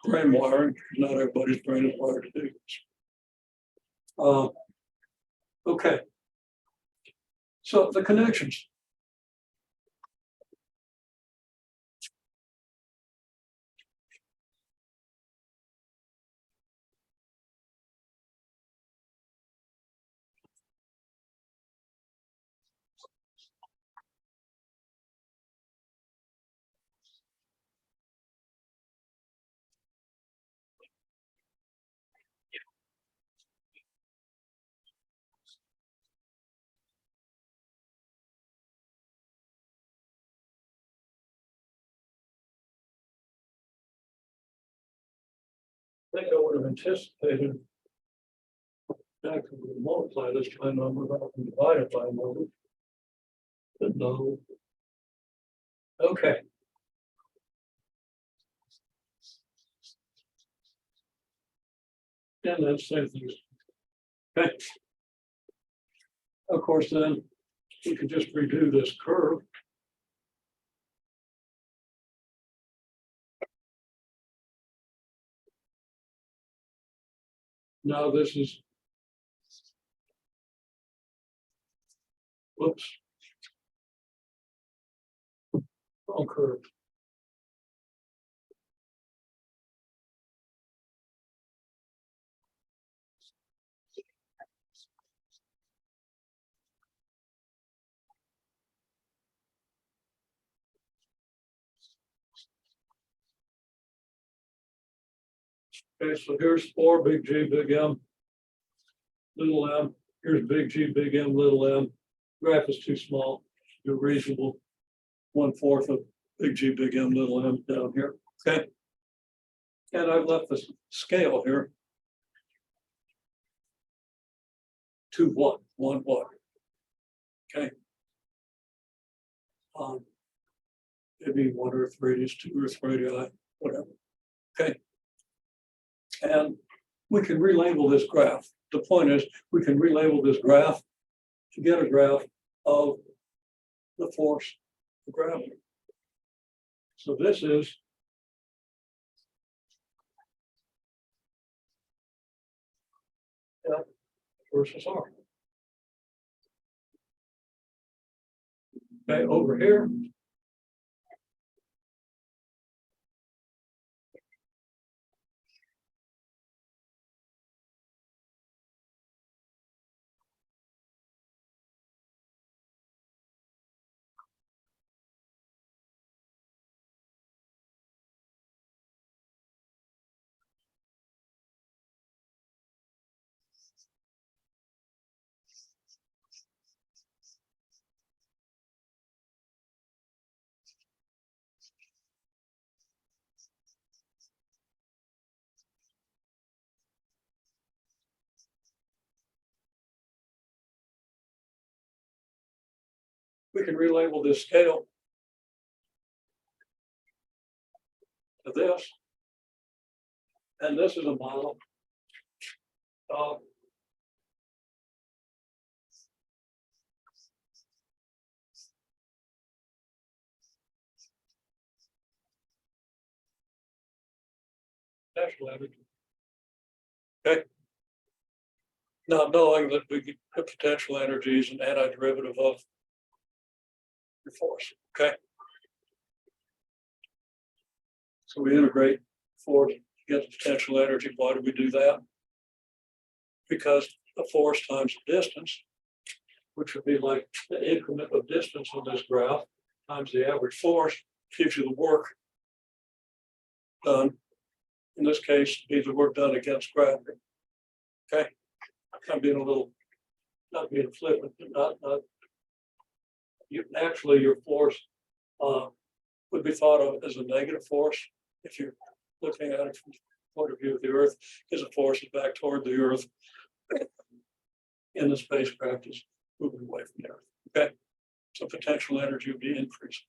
brain wiring. Not everybody's brain is wired to do this. Okay. So the connections. I think I would have anticipated that could multiply this by a number rather than divide it by a number. But no. Okay. And then same thing. Okay. Of course, then we could just redo this curve. Now this is, whoops, wrong curve. Okay, so here's 4 big G, big M, little m. Here's big G, big M, little m. graph is too small, do reasonable 1/4 of big G, big M, little m down here, okay? And I've left the scale here to what? One what? Okay. Maybe 1 Earth radius, 2 Earth radii, whatever. Okay. And we can relabel this graph. The point is, we can relabel this graph to get a graph of the force of gravity. So this is F versus R. Okay, over here, we can relabel this scale to this. And this is a model of potential energy. Okay. Now, knowing that we get potential energy is an antiderivative of the force. Okay. So we integrate force to get the potential energy. Why do we do that? Because the force times the distance, which would be like the increment of distance on this graph, times the average force, gives you the work done. In this case, be the work done against gravity. Okay, I'm being a little, not being flippant, but not. You actually, your force would be thought of as a negative force if you're looking at it from the point of view of the Earth, because the force is back toward the Earth, and the spacecraft is moving away from the Earth. Okay, so potential energy would be increasing.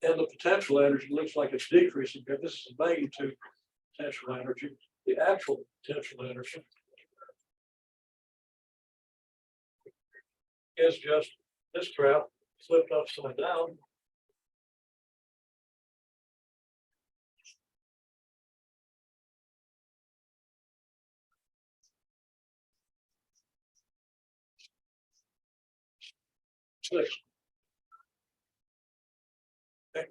And the potential energy looks like it's decreasing here. This is the magnitude potential energy. The actual potential energy is just this graph flipped upside down. Six. Okay.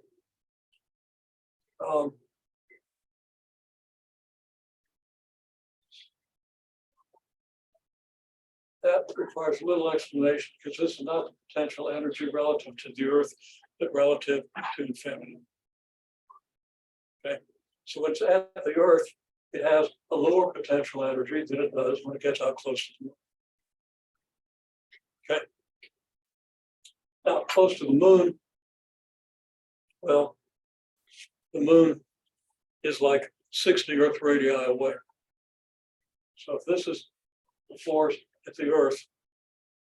That requires a little explanation because this is not the potential energy relative to the Earth, but relative to infinity. Okay, so when it's at the Earth, it has a lower potential energy than it does when it gets out close to the Moon. Okay. Now, close to the Moon, well, the Moon is like 60 Earth radii away. So if this is the force at the Earth,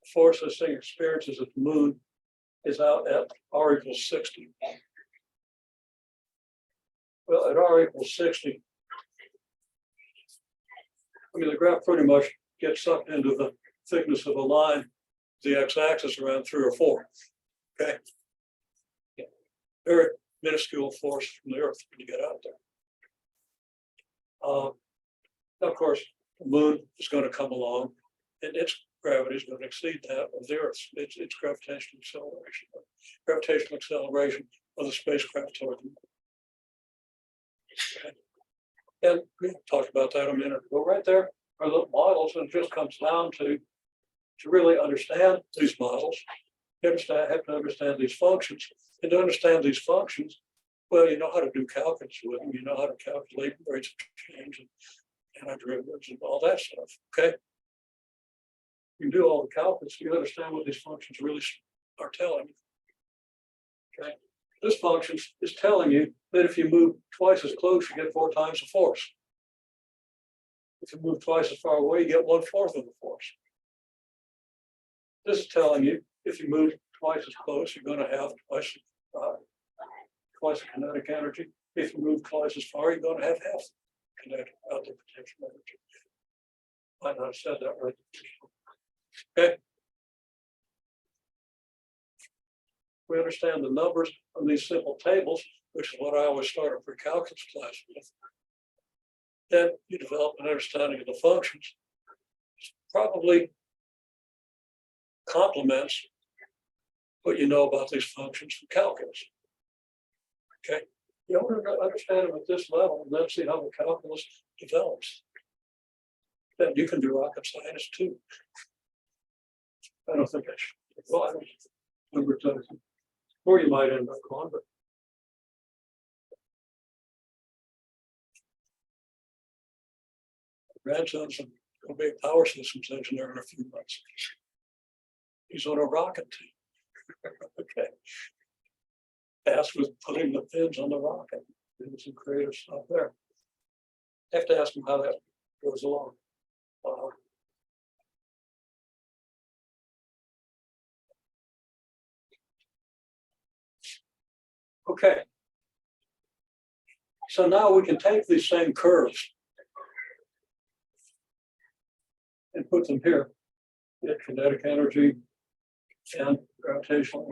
the force this thing experiences at the Moon is out at R equals 60. Well, at R equals 60, I mean, the graph pretty much gets sucked into the thickness of a line, the x-axis around 3 or 4. Okay. Yeah. Very minuscule force from the Earth when you get out there. Of course, the Moon is going to come along, and its gravity is going to exceed that of the Earth's. It's gravitational acceleration of the spacecraft toward the Moon. Okay. And we talked about that a minute ago. Right there are the models, and it just comes down to really understand these models. You have to understand these functions, and to understand these functions, well, you know how to do calculus with them. You know how to calculate rates of change and antiderivatives and all that stuff. Okay. you do all the calculus, you understand what these functions really are telling you. Okay, this function is telling you that if you move twice as close, you get 4 times the force. If you move twice as far away, you get 1/4 of the force. This is telling you if you move twice as close, you're going to have twice the kinetic energy. If you move twice as far, you're going to have half the kinetic potential energy. I might not have said that right. Okay. We understand the numbers on these simple tables, which is what I always start a pre-calculus class with. Then you develop an understanding of the functions. Probably complements what you know about these functions from calculus. Okay, you want to understand them at this level and then see how the calculus develops. Then you can do rocket science too. I don't think I should. Well, I don't remember to, or you might end up on, but grandson's going to be a power systems engineer in a few months. He's on a rocket team. Okay. Tasked with putting the fins on the rocket. Doing some creative stuff there. I have to ask him how that goes along. Okay. So now we can take these same curves and put them here. Get kinetic energy and gravitational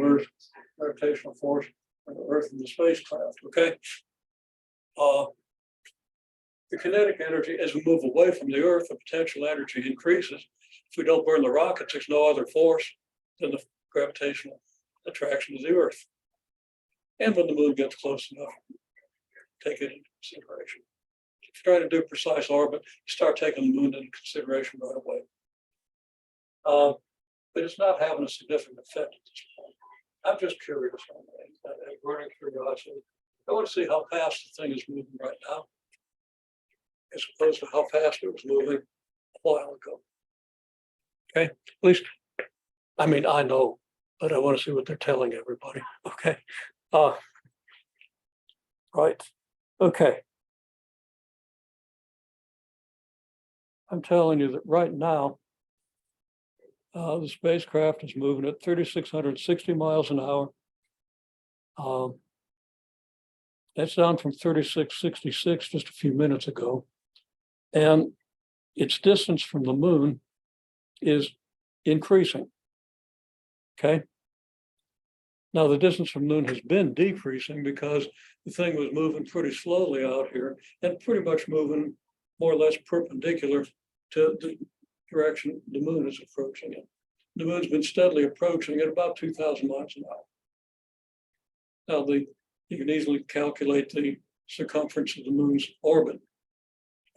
force of the Earth and the spacecraft. Okay. The kinetic energy, as we move away from the Earth, the potential energy increases. If we don't burn the rockets, there's no other force than the gravitational attraction of the Earth. And when the moon gets close enough, take it into consideration. If you're trying to do precise orbit, you start taking the moon into consideration right away. But it's not having a significant effect at this point. I'm just curious on that, burning curiosity. I want to see how fast the thing is moving right now, as opposed to how fast it was moving a while ago. Okay, at least, I mean, I know, but I want to see what they're telling everybody. Okay. Right. Okay. I'm telling you that right now, the spacecraft is moving at 3,660 miles an hour. That's down from 3,666 just a few minutes ago. And its distance from the moon is increasing. Okay. Now the distance from the moon has been decreasing because the thing was moving pretty slowly out here and pretty much moving more or less perpendicular to the direction the moon is approaching it. The moon's been steadily approaching at about 2,000 miles an hour. Now you can easily calculate the circumference of the moon's orbit.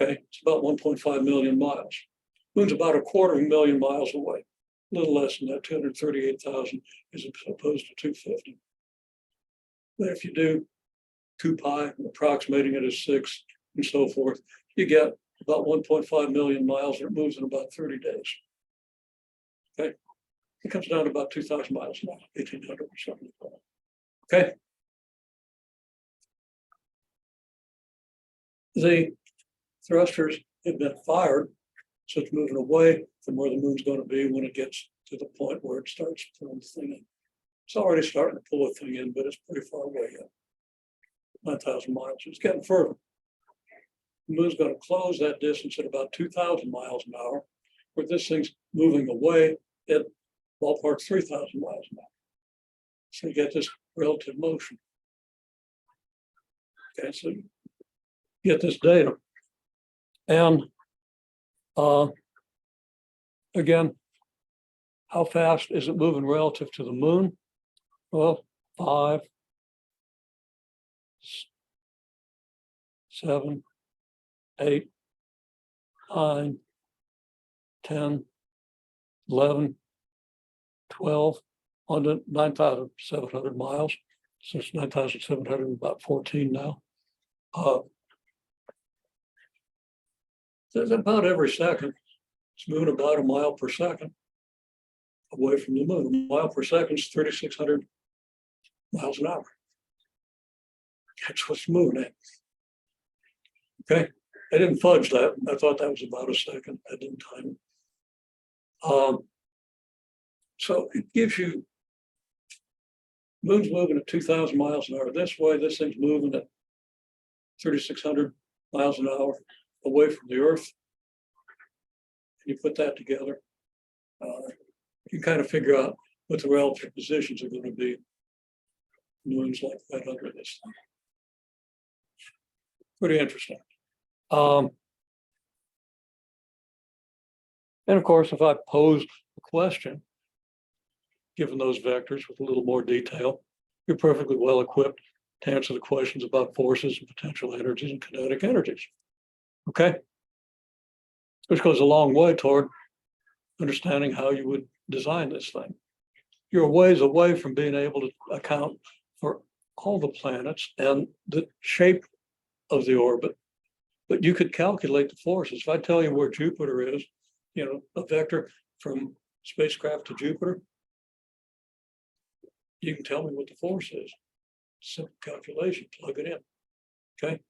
Okay, it's about 1.5 million miles. Moon's about 250,000 miles away. A little less than that, 238,000 as opposed to 250. But if you do 2 pi, approximating it as 6 and so forth, you get about 1.5 million miles, and it moves in about 30 days. Okay, it comes down to about 2,000 miles an hour, 1,800 or something. Okay. The thrusters have been fired, so it's moving away from where the moon's going to be when it gets to the point where it starts pulling the thing in. It's already starting to pull the thing in, but it's pretty far away yet. 9,000 miles. It's getting further. The moon's going to close that distance at about 2,000 miles an hour, where this thing's moving away at ballpark 3,000 miles an hour. So you get this relative motion. Okay, so you get this data. And again, how fast is it moving relative to the moon? Well, 5, 7, 8, 9, 10, 11, 12, on to 9,700 miles. So it's 9,700, about 14 now. There's about every second. It's moving about a mile per second. away from the moon. A mile per second is 3,600 miles an hour. That's what's the moon at. Okay, I didn't fudge that. I thought that was about a second. I didn't time it. So it gives you, moon's moving at 2,000 miles an hour this way. This thing's moving at 3,600 miles an hour away from the Earth. And you put that together, you kind of figure out what the relative positions are going to be. Moon's like right under this thing. Pretty interesting. And of course, if I posed a question, given those vectors with a little more detail, you're perfectly well equipped to answer the questions about forces and potential energies and kinetic energies. Okay? Which goes a long way toward understanding how you would design this thing. You're a ways away from being able to account for all the planets and the shape of the orbit, but you could calculate the forces. If I tell you where Jupiter is, you know, a vector from spacecraft to Jupiter, you can tell me what the force is. Simple calculation, plug it in. Okay.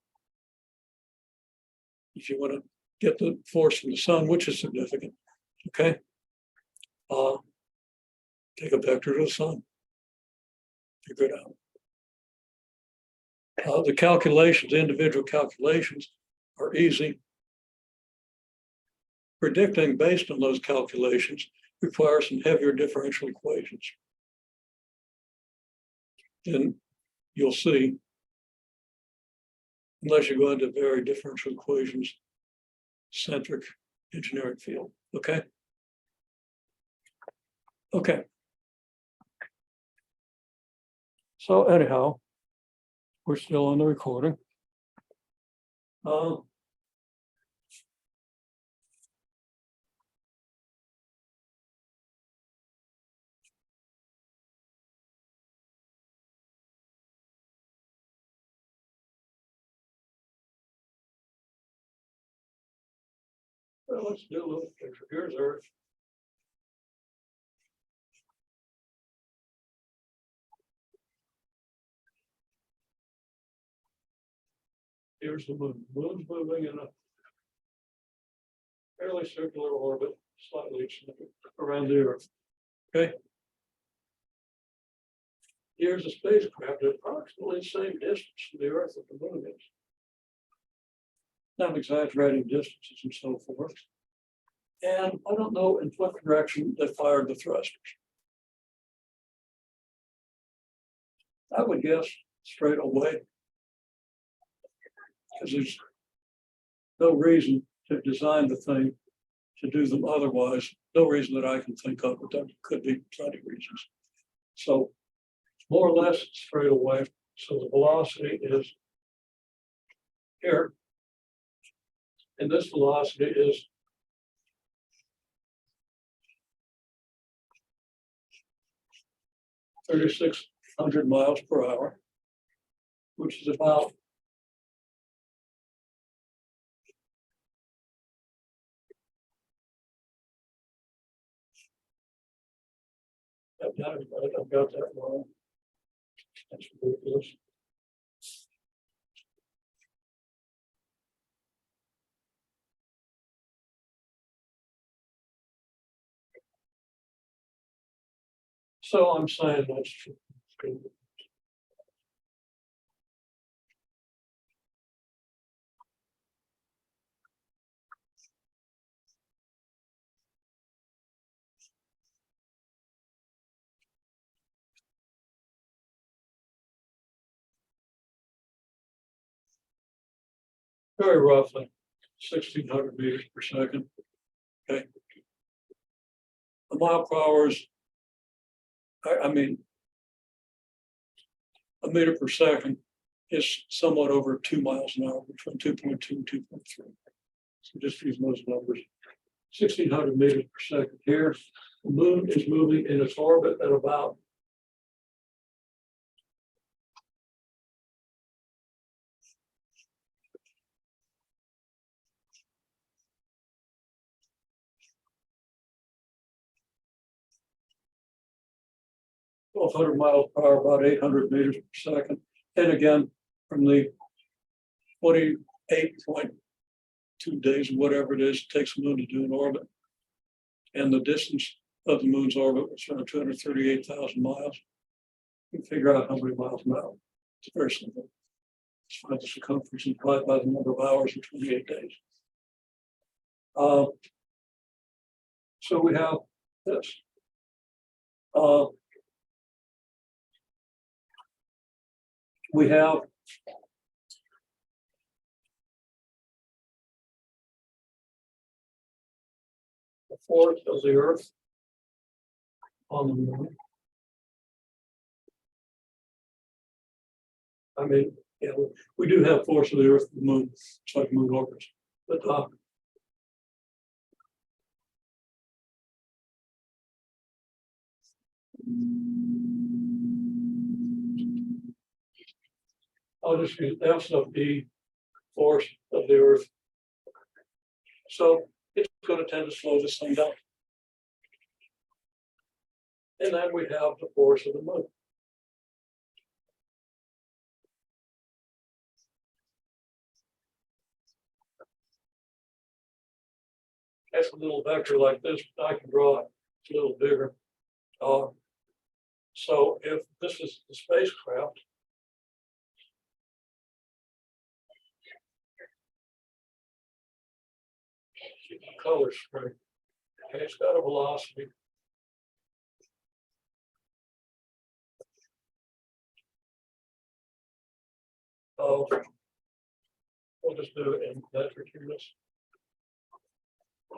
If you want to get the force from the sun, which is significant, okay, take a vector to the sun, figure it out. The calculations, individual calculations, are easy. Predicting based on those calculations requires some heavier differential equations. And you'll see, unless you go into very differential equations centric engineering field. Okay. Okay. So anyhow, we're still on the recording. Well, let's do a little picture. Here's Earth. Here's the moon. The moon's moving in a fairly circular orbit, slightly eccentric around the Earth. Okay. Here's a spacecraft at approximately the same distance from the Earth that the moon is. Not exaggerating distances and so forth. And I don't know in what direction they fired the thrusters. I would guess straight away, because there's no reason to design the thing to do them otherwise. No reason that I can think of, but there could be plenty of reasons. So more or less straight away. So the velocity is here. And this velocity is 3,600 miles per hour, which is about I've got that wrong. That's ridiculous. So I'm saying that's true. Very roughly 1,600 meters per second. Okay. A mile per hour is, I mean, a meter per second is somewhat over 2 miles an hour, between 2.2 and 2.3. So just use those numbers. 1,600 meters per second here. The moon is moving in its orbit at about 1,200 miles per hour, about 800 meters per second. And again, from the 28.2 days, whatever it is, it takes the moon to do an orbit. And the distance of the moon's orbit was around 238,000 miles. You can figure out how many miles an hour. It's very simple. Just find the circumference and divide by the number of hours in 28 days. So we have this. We have the force of the Earth on the moon. I mean, yeah, we do have force of the Earth and the moon, it's like moon orbits. But I'll just use F sub D, force of the Earth. So it's going to tend to slow this thing down. And then we have the force of the moon. That's a little vector like this, but I can draw it a little bigger. So if this is the spacecraft, keep the color straight. Okay, it's got a velocity. We'll just do it in metric units.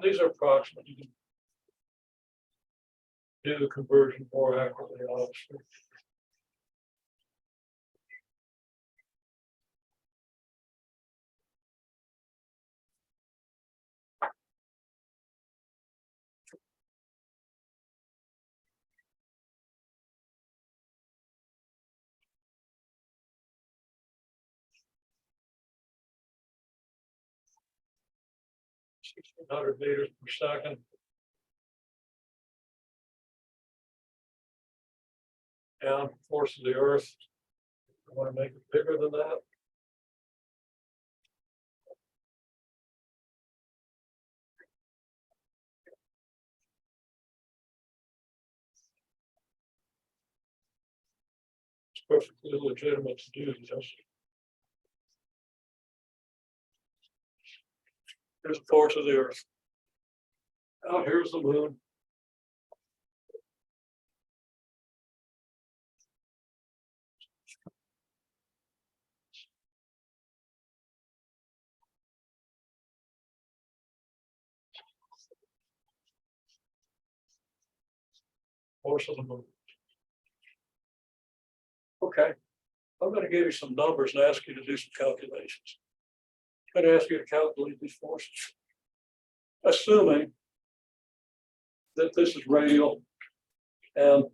These are approximate. You can do the conversion more accurately, obviously. $1,600 meters per second. And force of the Earth. I want to make it bigger than that. It's perfectly legitimate to do this. Here's the force of the Earth. Now here's the moon. Force of the moon. Okay, I'm going to give you some numbers and ask you to do some calculations. I'm going to ask you to calculate these forces, assuming that this is radial and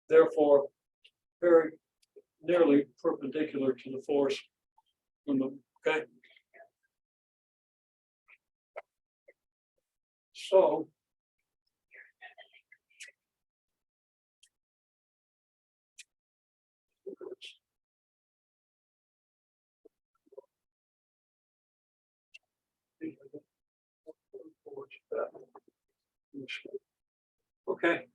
therefore very nearly perpendicular to the force on the moon. Okay. So okay.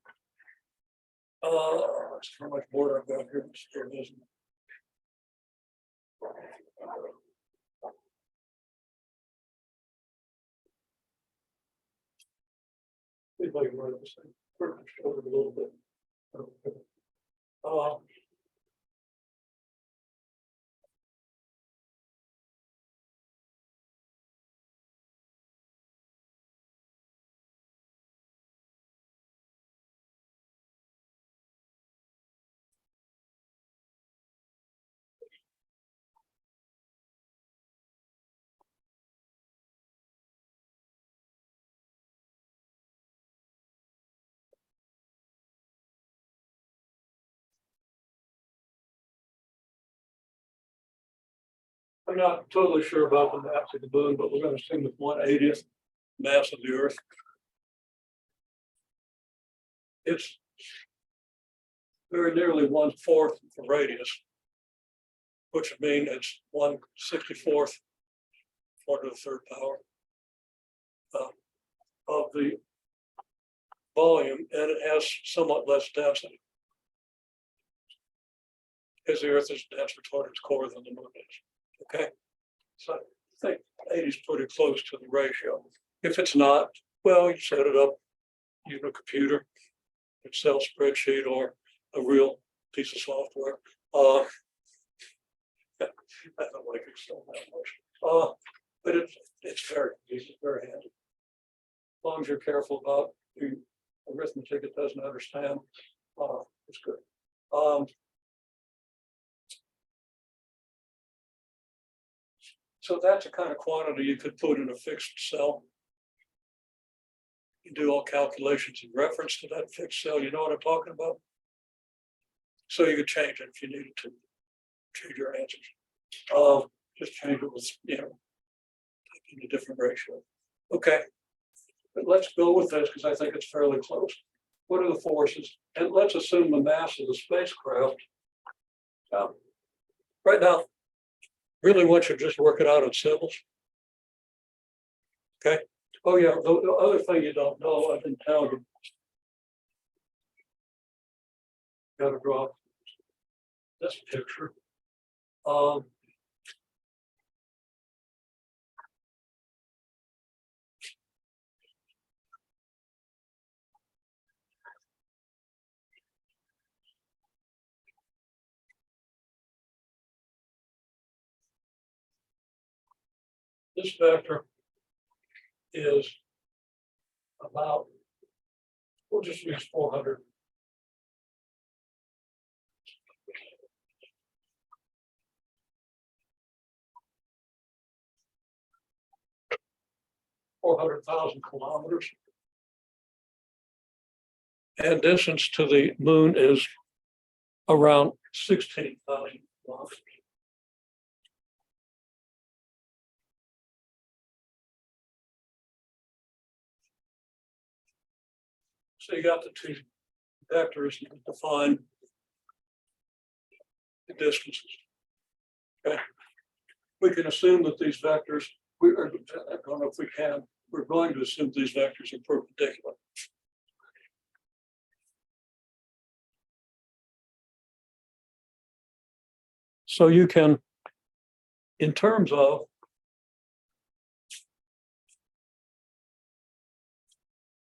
That's how much more I've got here. It still isn't. If I can write this thing, show it a little bit. I'm not totally sure about the mass of the moon, but we're going to assume it's 1/80th mass of the Earth. It's very nearly 1/4 of the radius, which would mean it's 1/64 4 to the third power of the volume, and it has somewhat less density, because the Earth is denser toward its core than the Moon is. Okay, so I think 80 is pretty close to the ratio. If it's not, well, you set it up using a computer, Excel spreadsheet, or a real piece of software. I don't like Excel that much, but it's very handy. As long as you're careful about the arithmetic it doesn't understand, it's good. So that's a kind of quantity you could put in a fixed cell. You do all calculations in reference to that fixed cell. You know what I'm talking about? So you could change it if you needed to change your answers. Just change it with, in a different ratio. Okay, but let's go with this because I think it's fairly close. What are the forces? And let's assume the mass of the spacecraft. Right now, really want you to just work it out in symbols. Okay. Oh yeah, the other thing you don't know, I didn't tell you. Got to draw this picture. This vector is about, we'll just use 400. 400,000 kilometers. And distance to the Moon is around 16,000 kilometers. So you got the two vectors that define the distances. Okay. We can assume that these vectors, I don't know if we can, we're going to assume these vectors are perpendicular. So you can, in terms of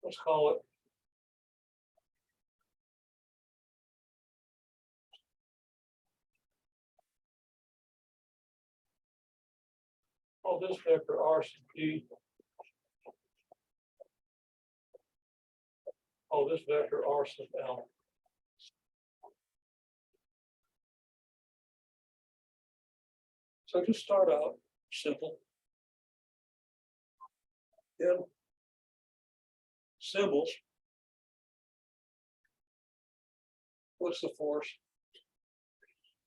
let's call it this vector R sub P. This vector R sub L. So just start out simple. In symbols, what's the force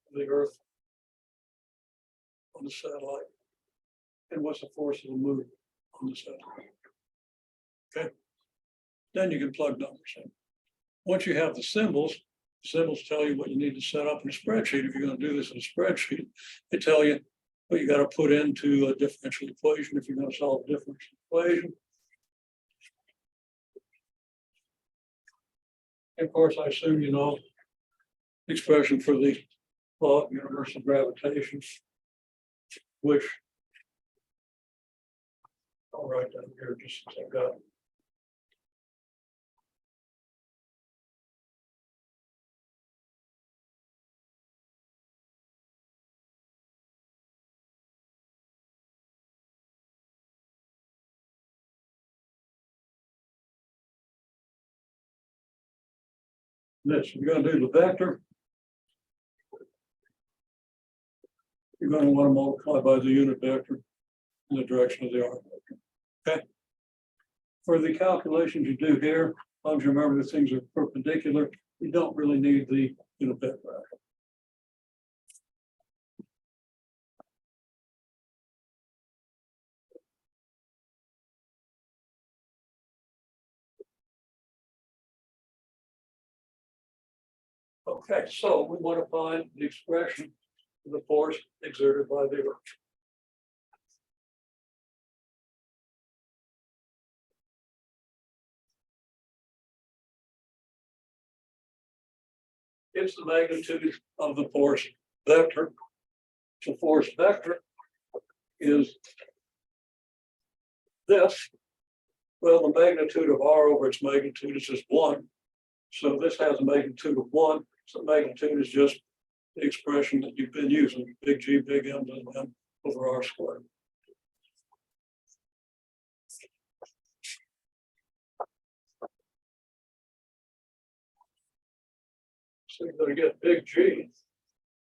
of the Earth on the satellite? And what's the force of the Moon on the satellite? Okay. Then you can plug numbers in. Once you have the symbols tell you what you need to set up in a spreadsheet. If you're going to do this in a spreadsheet, they tell you what you got to put into a differential equation if you're going to solve a differential equation. And of course, I assume you know the expression for the law of universal gravitation, which I'll write down here just as I got it. This, you're going to do the vector. You're going to want to multiply by the unit vector in the direction of the arc vector. Okay. For the calculations you do here, as long as you remember that things are perpendicular, you don't really need the unit vector. Okay, so we want to find the expression of the force exerted by the Earth. It's the magnitude of the force vector. The force vector is this. Well, the magnitude of R over its magnitude is just 1. So this has a magnitude of 1. So magnitude is just the expression that you've been using, big G, big M, M over R squared. So you're going to get big G,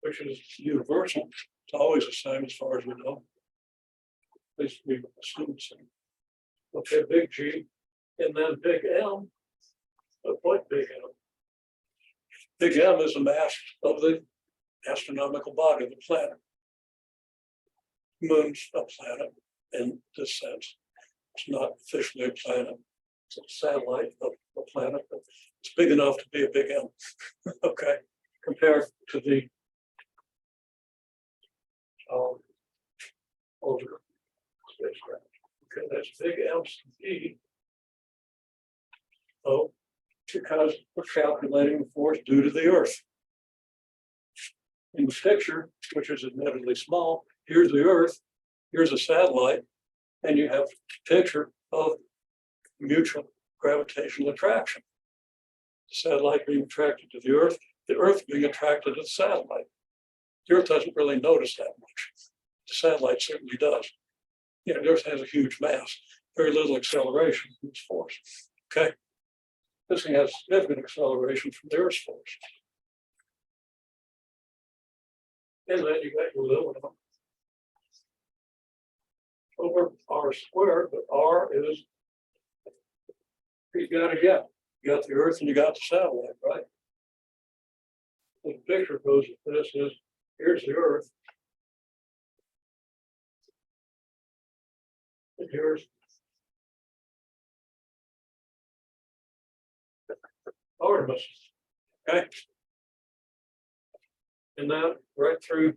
which is universal. It's always the same as far as we know. At least we assume the same. Okay, big G, and then big M. But what big M? Big M is the mass of the astronomical body of the planet. Moon's a planet in this sense. It's not officially a planet. It's a satellite of a planet, but it's big enough to be a big M. Okay, compared to the older spacecraft. Okay, that's big MC. Oh, because we're calculating the force due to the Earth. In the picture, which is admittedly small, here's the Earth, here's a satellite, and you have a picture of mutual gravitational attraction. The satellite being attracted to the Earth being attracted to the satellite. The Earth doesn't really notice that much. The satellite certainly does. You know, the Earth has a huge mass, very little acceleration from its force. Okay. This thing has significant acceleration from the Earth's force. And then you got your little one over R squared, but R is, you got to get. You got the Earth and you got the satellite, right? The picture goes, this is, here's the Earth. And here's Artemis. Okay. And now right through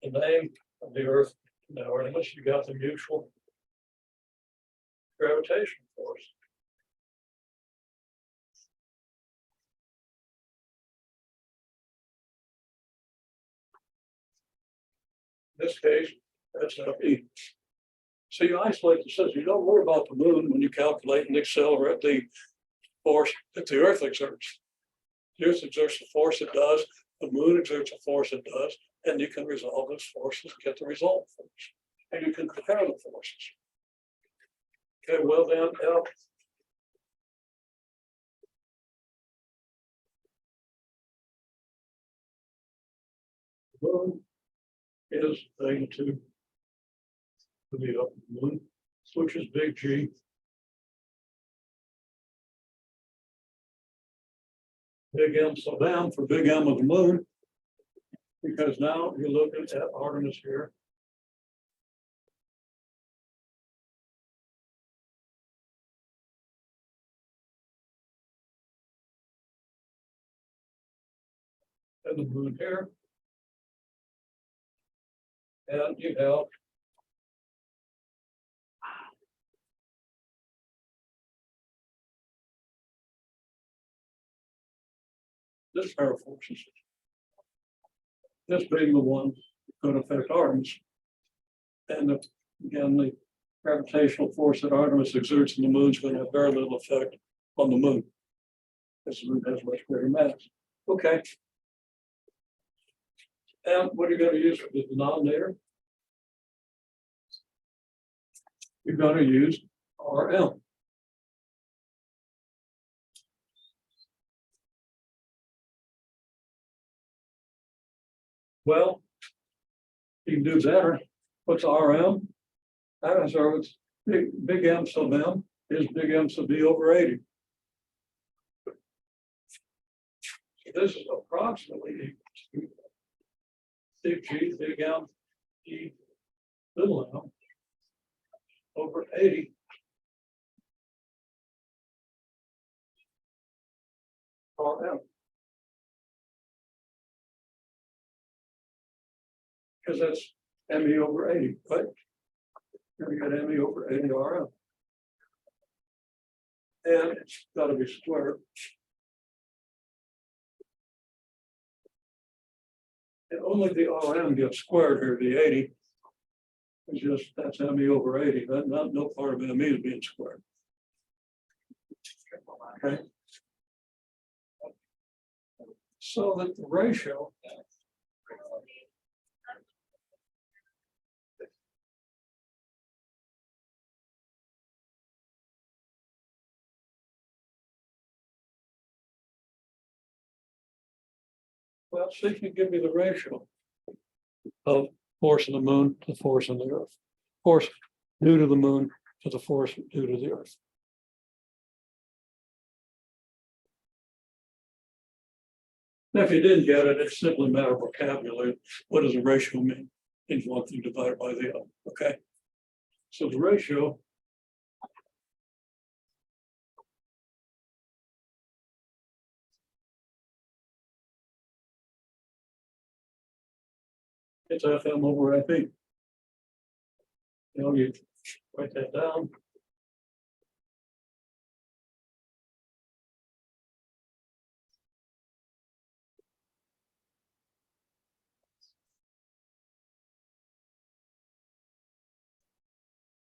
the name of the Earth, now Artemis, you got the mutual gravitation force. In this case, that's FE. So you isolate the system. You don't worry about the moon when you calculate and accelerate the force that the Earth exerts. The Earth exerts the force it does, the moon exerts the force it does, and you can resolve those forces and get the result force. And you can compare the forces. Okay, well then, the moon is magnitude of the upper moon, which is big G. Big M sub M for big M of the moon, because now you're looking at Artemis here. And the moon here. And you have this pair of forces. This being the one that could affect Artemis. And again, the gravitational force that Artemis exerts in the moon is going to have very little effect on the moon. Because the moon has much greater mass. Okay. And what are you going to use for the denominator? You're going to use RM. Well, you can do better. What's RM? That is our big M sub M is big M sub B over 80. So this is approximately equal to big G, big M, E, little m over 80. RM. because that's ME over 80, right? Here we got ME over 80 RM. And it's got to be squared. And only the RM gets squared here, the 80. It's just, that's ME over 80. That no part of ME is being squared. Okay. So that the ratio well, see if you give me the ratio of force of the moon to force on the earth. Force due to the moon to the force due to the earth. Now, if you didn't get it, it's simply a matter of vocabulary. What does a ratio mean? It's one thing divided by the other. Okay. So the ratio it's FM over FE. You know, you write that down.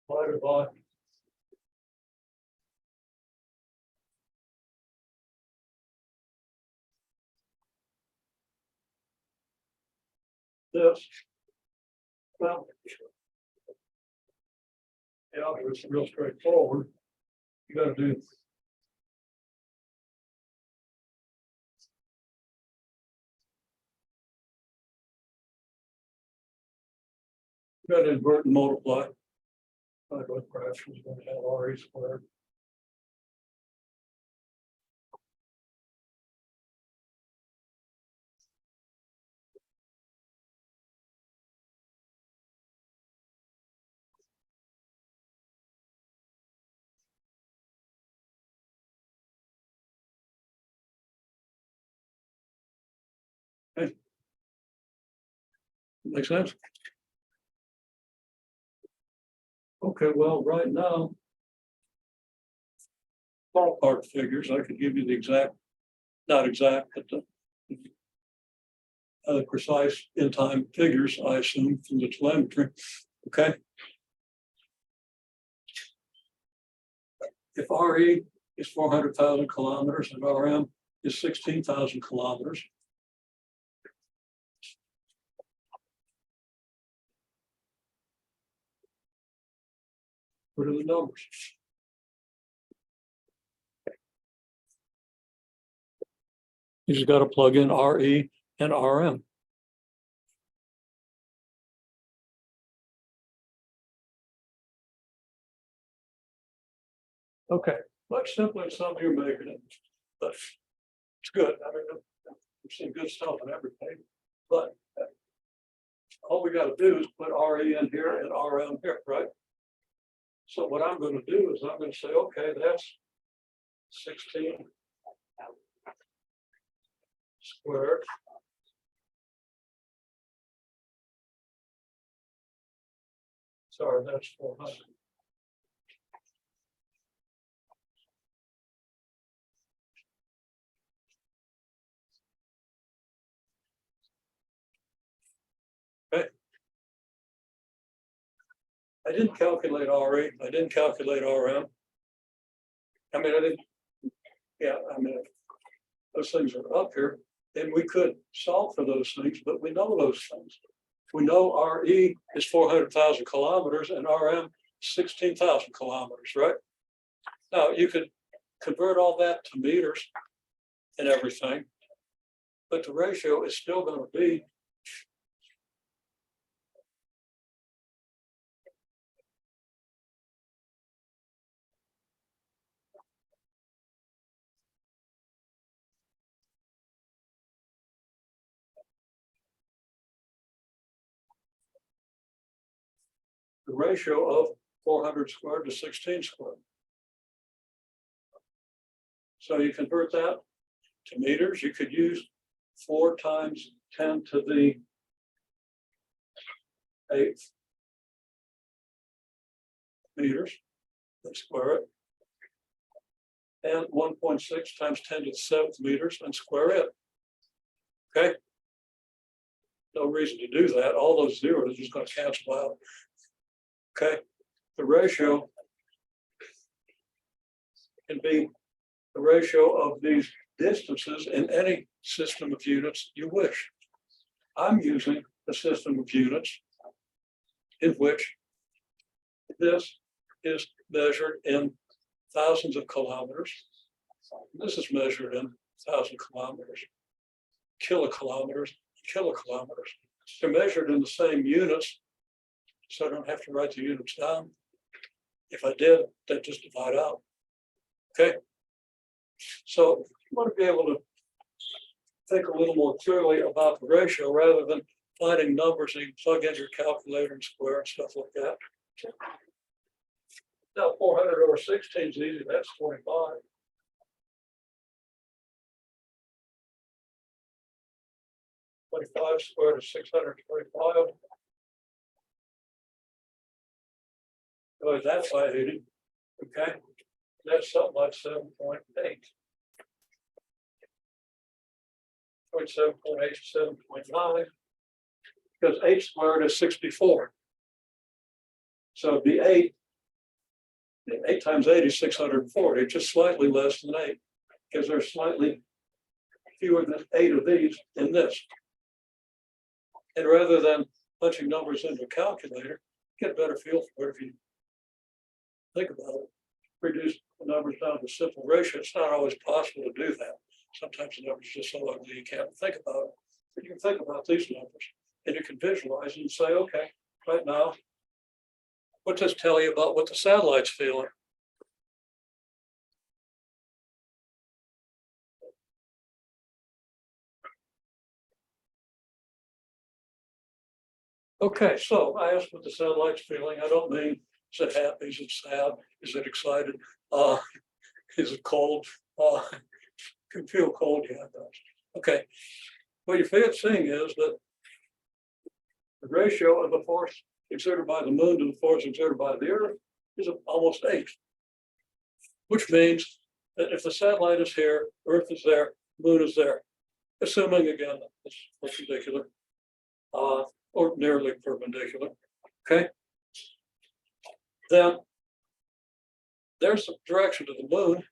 Divided by this. Well, the algebra is real straightforward. You got to do you got to invert and multiply. By both fractions going to have RE squared. Okay. Makes sense? Okay, well, right now, ballpark figures, I could give you the exact, not exact, but the precise in-time figures, I assume, from the telemetry. Okay. If RE is 400,000 kilometers and RM is 16,000 kilometers, what are the numbers? You just got to plug in RE and RM. Okay, much simpler than some of you are making it, but it's good. I mean, we've seen good stuff in everything, but all we got to do is put RE in here and RM here, right? So what I'm going to do is I'm going to say, okay, that's 16 squared. Sorry, that's 400. Okay. I didn't calculate RE. I didn't calculate RM. I mean, I didn't. Yeah, I mean, those things are up here, and we could solve for those things, but we know those things. We know RE is 400,000 kilometers and RM 16,000 kilometers, right? Now you could convert all that to meters and everything, but the ratio is still going to be the ratio of 400 squared to 16 squared. So you convert that to meters, you could use 4 times 10 to the 1/8 meters, and square it. And 1.6 times 10 to the 7th meters and square it. Okay. No reason to do that. All those zeros are just going to cancel out. Okay. The ratio can be the ratio of these distances in any system of units you wish. I'm using a system of units in which this is measured in thousands of kilometers. This is measured in 1,000 kilometers, kilokilometers, kilokilometers. They're measured in the same units, so I don't have to write the units down. If I did, they'd just divide out. Okay. So you want to be able to think a little more clearly about the ratio rather than finding numbers and you plug in your calculator and square and stuff like that. Now 400 over 16 is easy, that's 25. Squared is 625. Oh, that's 580. Okay, that's something like 7.8. 7.8 to 7.9. Because 8 squared is 64. So it'd be 8. 8 times 8 is 640, just slightly less than 8, because there's slightly fewer than 8 of these in this. And rather than punching numbers into a calculator, get a better feel for it if you think about it. Reduce the numbers down to simple ratio. It's not always possible to do that. Sometimes the numbers are just so ugly you can't think about it. But you can think about these numbers and you can visualize it and say, okay, right now, what does this tell you about what the satellite's feeling? Okay, so I asked what the satellite's feeling. I don't mean, is it happy, is it sad, is it excited, is it cold? Can feel cold, yeah, it does. Okay, what you're seeing is that the ratio of the force exerted by the moon to the force exerted by the Earth is almost 8, which means that if the satellite is here, Earth is there, moon is there, assuming again it's perpendicular, or nearly perpendicular, okay? Then there's the direction to the moon.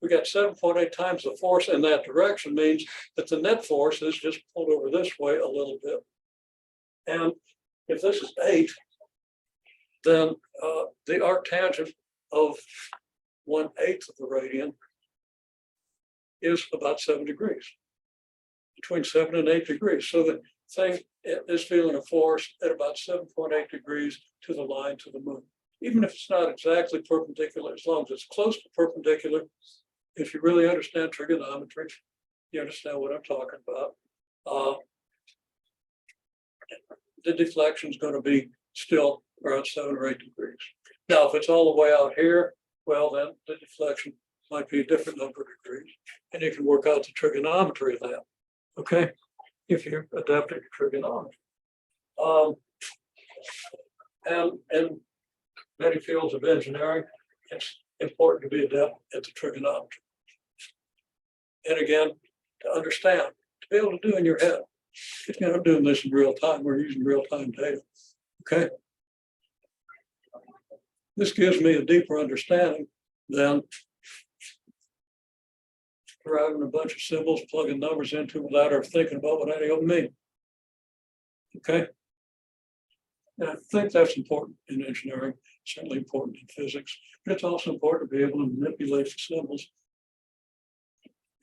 We got 7.8 times the force in that direction, means that the net force is just pulled over this way a little bit. And if this is 8, then the arctangent of 1/8 of the radian is about 7 degrees, between 7 and 8 degrees. So the thing is feeling a force at about 7.8 degrees to the line to the moon. Even if it's not exactly perpendicular, as long as it's close to perpendicular, if you really understand trigonometry, you understand what I'm talking about. The deflection is going to be still around 7 or 8 degrees. Now, if it's all the way out here, well, then the deflection might be a different number of degrees, and you can work out the trigonometry of that. Okay, if you're adapting to trigonometry. And in many fields of engineering, it's important to be adept at the trigonometry. And again, to understand, to be able to do in your head. If you're not doing this in real time, we're using real-time data. Okay. This gives me a deeper understanding than deriving a bunch of symbols, plugging numbers into without ever thinking about what any of them mean. Okay. And I think that's important in engineering, certainly important in physics, but it's also important to be able to manipulate the symbols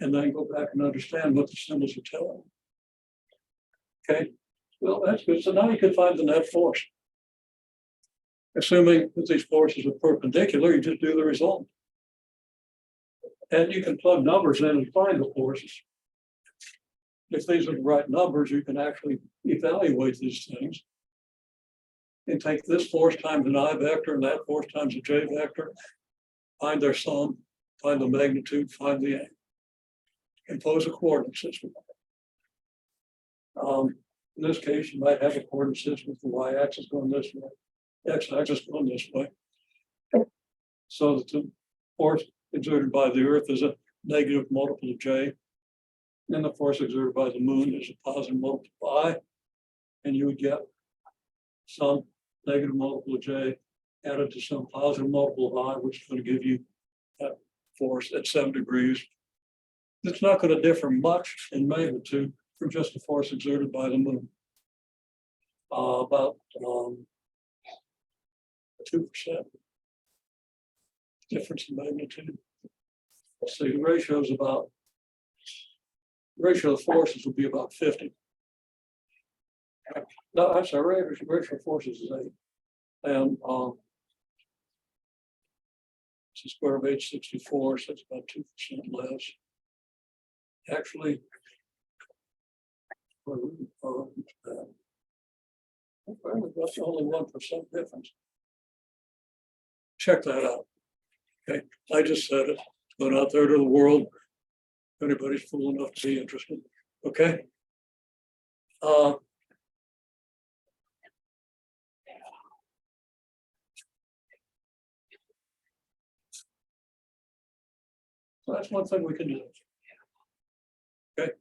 and then go back and understand what the symbols are telling. Okay, well, that's good. So now you can find the net force. Assuming that these forces are perpendicular, you just do the result. And you can plug numbers in and find the forces. If these are the right numbers, you can actually evaluate these things. And take this force times an I vector and that force times a J vector, find their sum, find the magnitude, find the impose a coordinate system. In this case, you might have a coordinate system with the y-axis going this way, x-axis going this way. So that the force exerted by the Earth is a negative multiple of J. And the force exerted by the moon is a positive multiple of I. And you would get some negative multiple of J added to some positive multiple of I, which is going to give you that force at 7 degrees. It's not going to differ much in magnitude from just the force exerted by the moon. About 2% difference in magnitude. Let's see, the ratio is about, the ratio of forces will be about 50. No, I'm sorry, ratio of forces is 8. And it's the square of 864, so it's about 2% less. Actually, that's only 1% difference. Check that out. Okay, I just said it. Going out there to the world. If anybody's fool enough to be interested. Okay. So that's one thing we can do. Okay.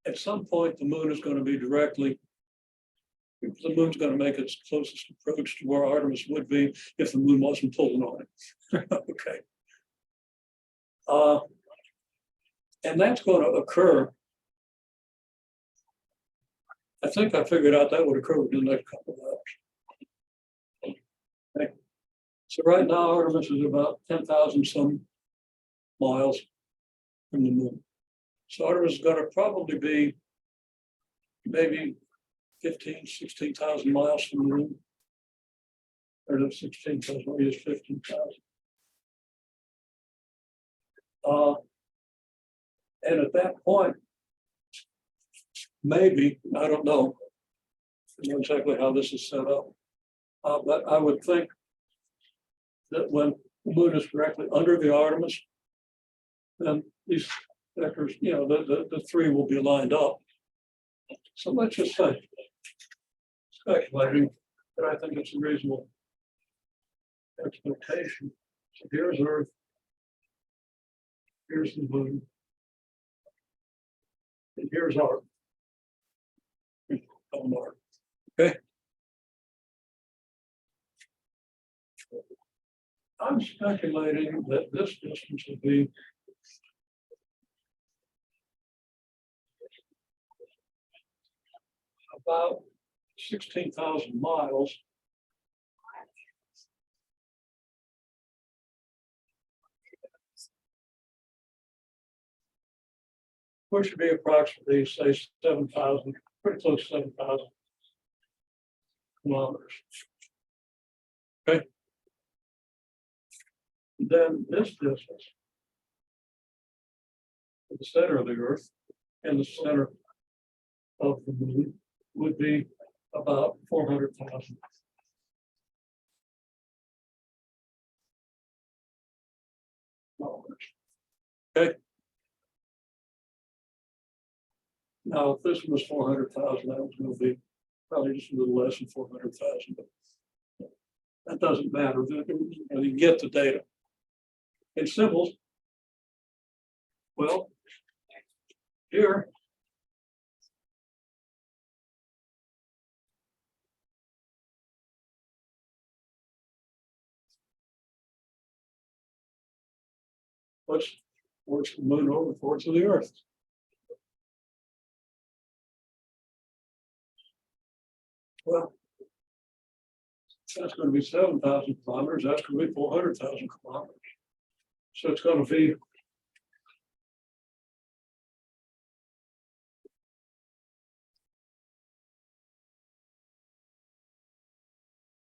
At some point, the moon is going to be directly, the moon's going to make its closest approach to where Artemis would be if the moon wasn't pulling on it. Okay. And that's going to occur. I think I figured out that would occur within the next couple of hours. Okay. So right now, Artemis is about 10,000 some miles from the moon. So Artemis is going to probably be maybe 15, 16,000 miles from the moon. Or no, 16,000, maybe it's 15,000. And at that point, maybe, I don't know exactly how this is set up, but I would think that when the moon is directly under the Artemis, then these vectors, you know, the three will be lined up. So let's just say, speculating, that I think it's a reasonable expectation. So here's Earth, here's the moon, and here's our Mars. Okay. I'm speculating that this distance would be about 16,000 miles. Which should be approximately, say, 7,000, pretty close to 7,000 kilometers. Okay. Then this distance, at the center of the Earth and the center of the moon, would be about 400,000. Okay. Now, if this was 400,000, that was going to be probably just a little less than 400,000, but that doesn't matter. You get the data. In symbols, well, here, what's the moon over towards the Earth? Well, that's going to be 7,000 kilometers. That's going to be 400,000 kilometers. So it's going to be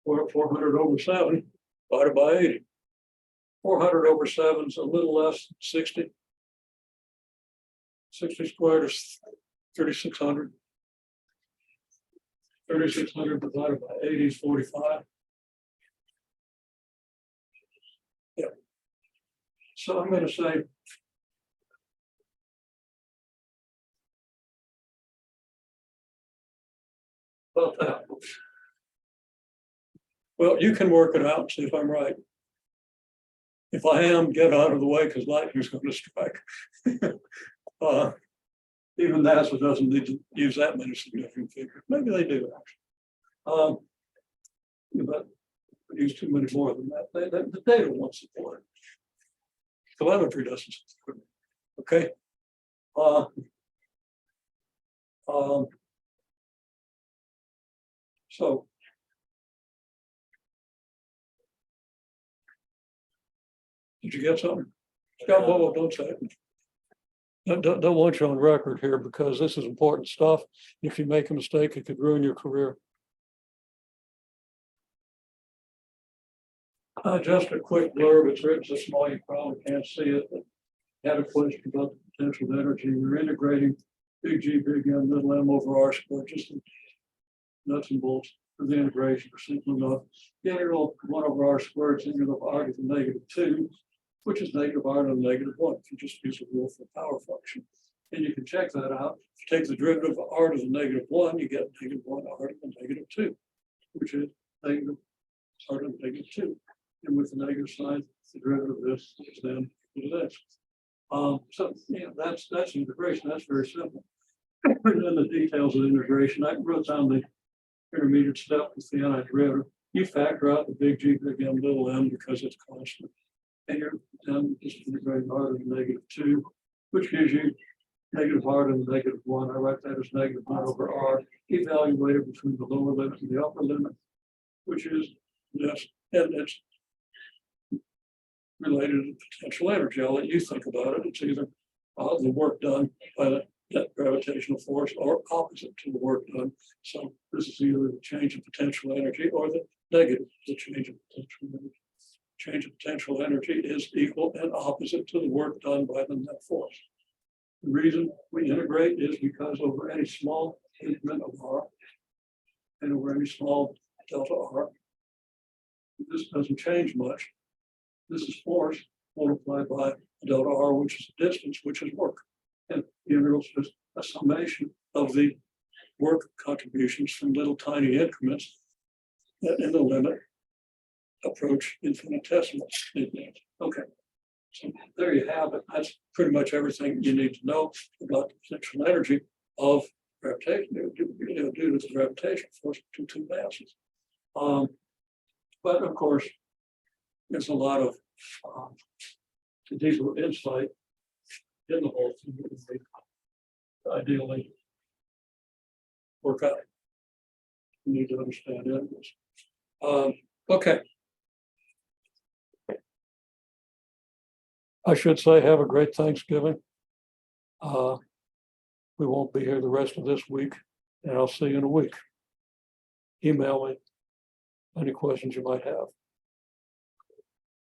or 400 over 7 divided by 80. 400 over 7 is a little less than 60. 60 squared is 3,600. 3,600 divided by 80 is 45. Yeah. So I'm going to say Well, you can work it out and see if I'm right. If I am, get out of the way because lightning's going to strike. Even NASA doesn't need to use that many significant figures. Maybe they do actually. But use too many more than that. The data won't support it. Telemetry doesn't support it. Okay. So did you get something? Scott, whoa, don't say it. Don't want you on record here because this is important stuff. If you make a mistake, it could ruin your career. Just a quick blurb. It's written so small you probably can't see it. But had a question about the potential energy. We're integrating big G, big M, little m over R squared, just nuts and bolts for the integration are simple enough. The integral 1 over R squared is integral of R to the -2, which is negative R to the -1. If you just use a rule for power function. And you can check that out. If you take the derivative of R to the -1, you get -1 R to the -2, which is negative R to the -2. And with the negative sign, the derivative of this is then equal to this. So yeah, that's integration. That's very simple. And then the details of the integration, I wrote down the intermediate step with the antiderivative. You factor out the big G, big M, little m because it's constant. And you're then just integrating R to the -2, which gives you negative R to the -1. I write that as -1 over R, evaluated between the lower limit and the upper limit, which is this, and it's related to potential energy. I'll let you think about it. It's either the work done by the net gravitational force or opposite to the work done. So this is either the change of potential energy or the negative, the change of potential energy. Change of potential energy is equal and opposite to the work done by the net force. The reason we integrate is because over any small increment of R and over any small delta R, this doesn't change much. This is force multiplied by delta R, which is distance, which is work. And the integral is just a summation of the work contributions from little tiny increments that in the limit approach infinitesimal. Okay, so there you have it. That's pretty much everything you need to know about the potential energy of gravitation due to the gravitational force between two masses. But of course, there's a lot of deeper insight in the whole thing that we ideally work out. You need to understand it. Okay. I should say have a great Thanksgiving. We won't be here the rest of this week, and I'll see you in a week. Email me any questions you might have.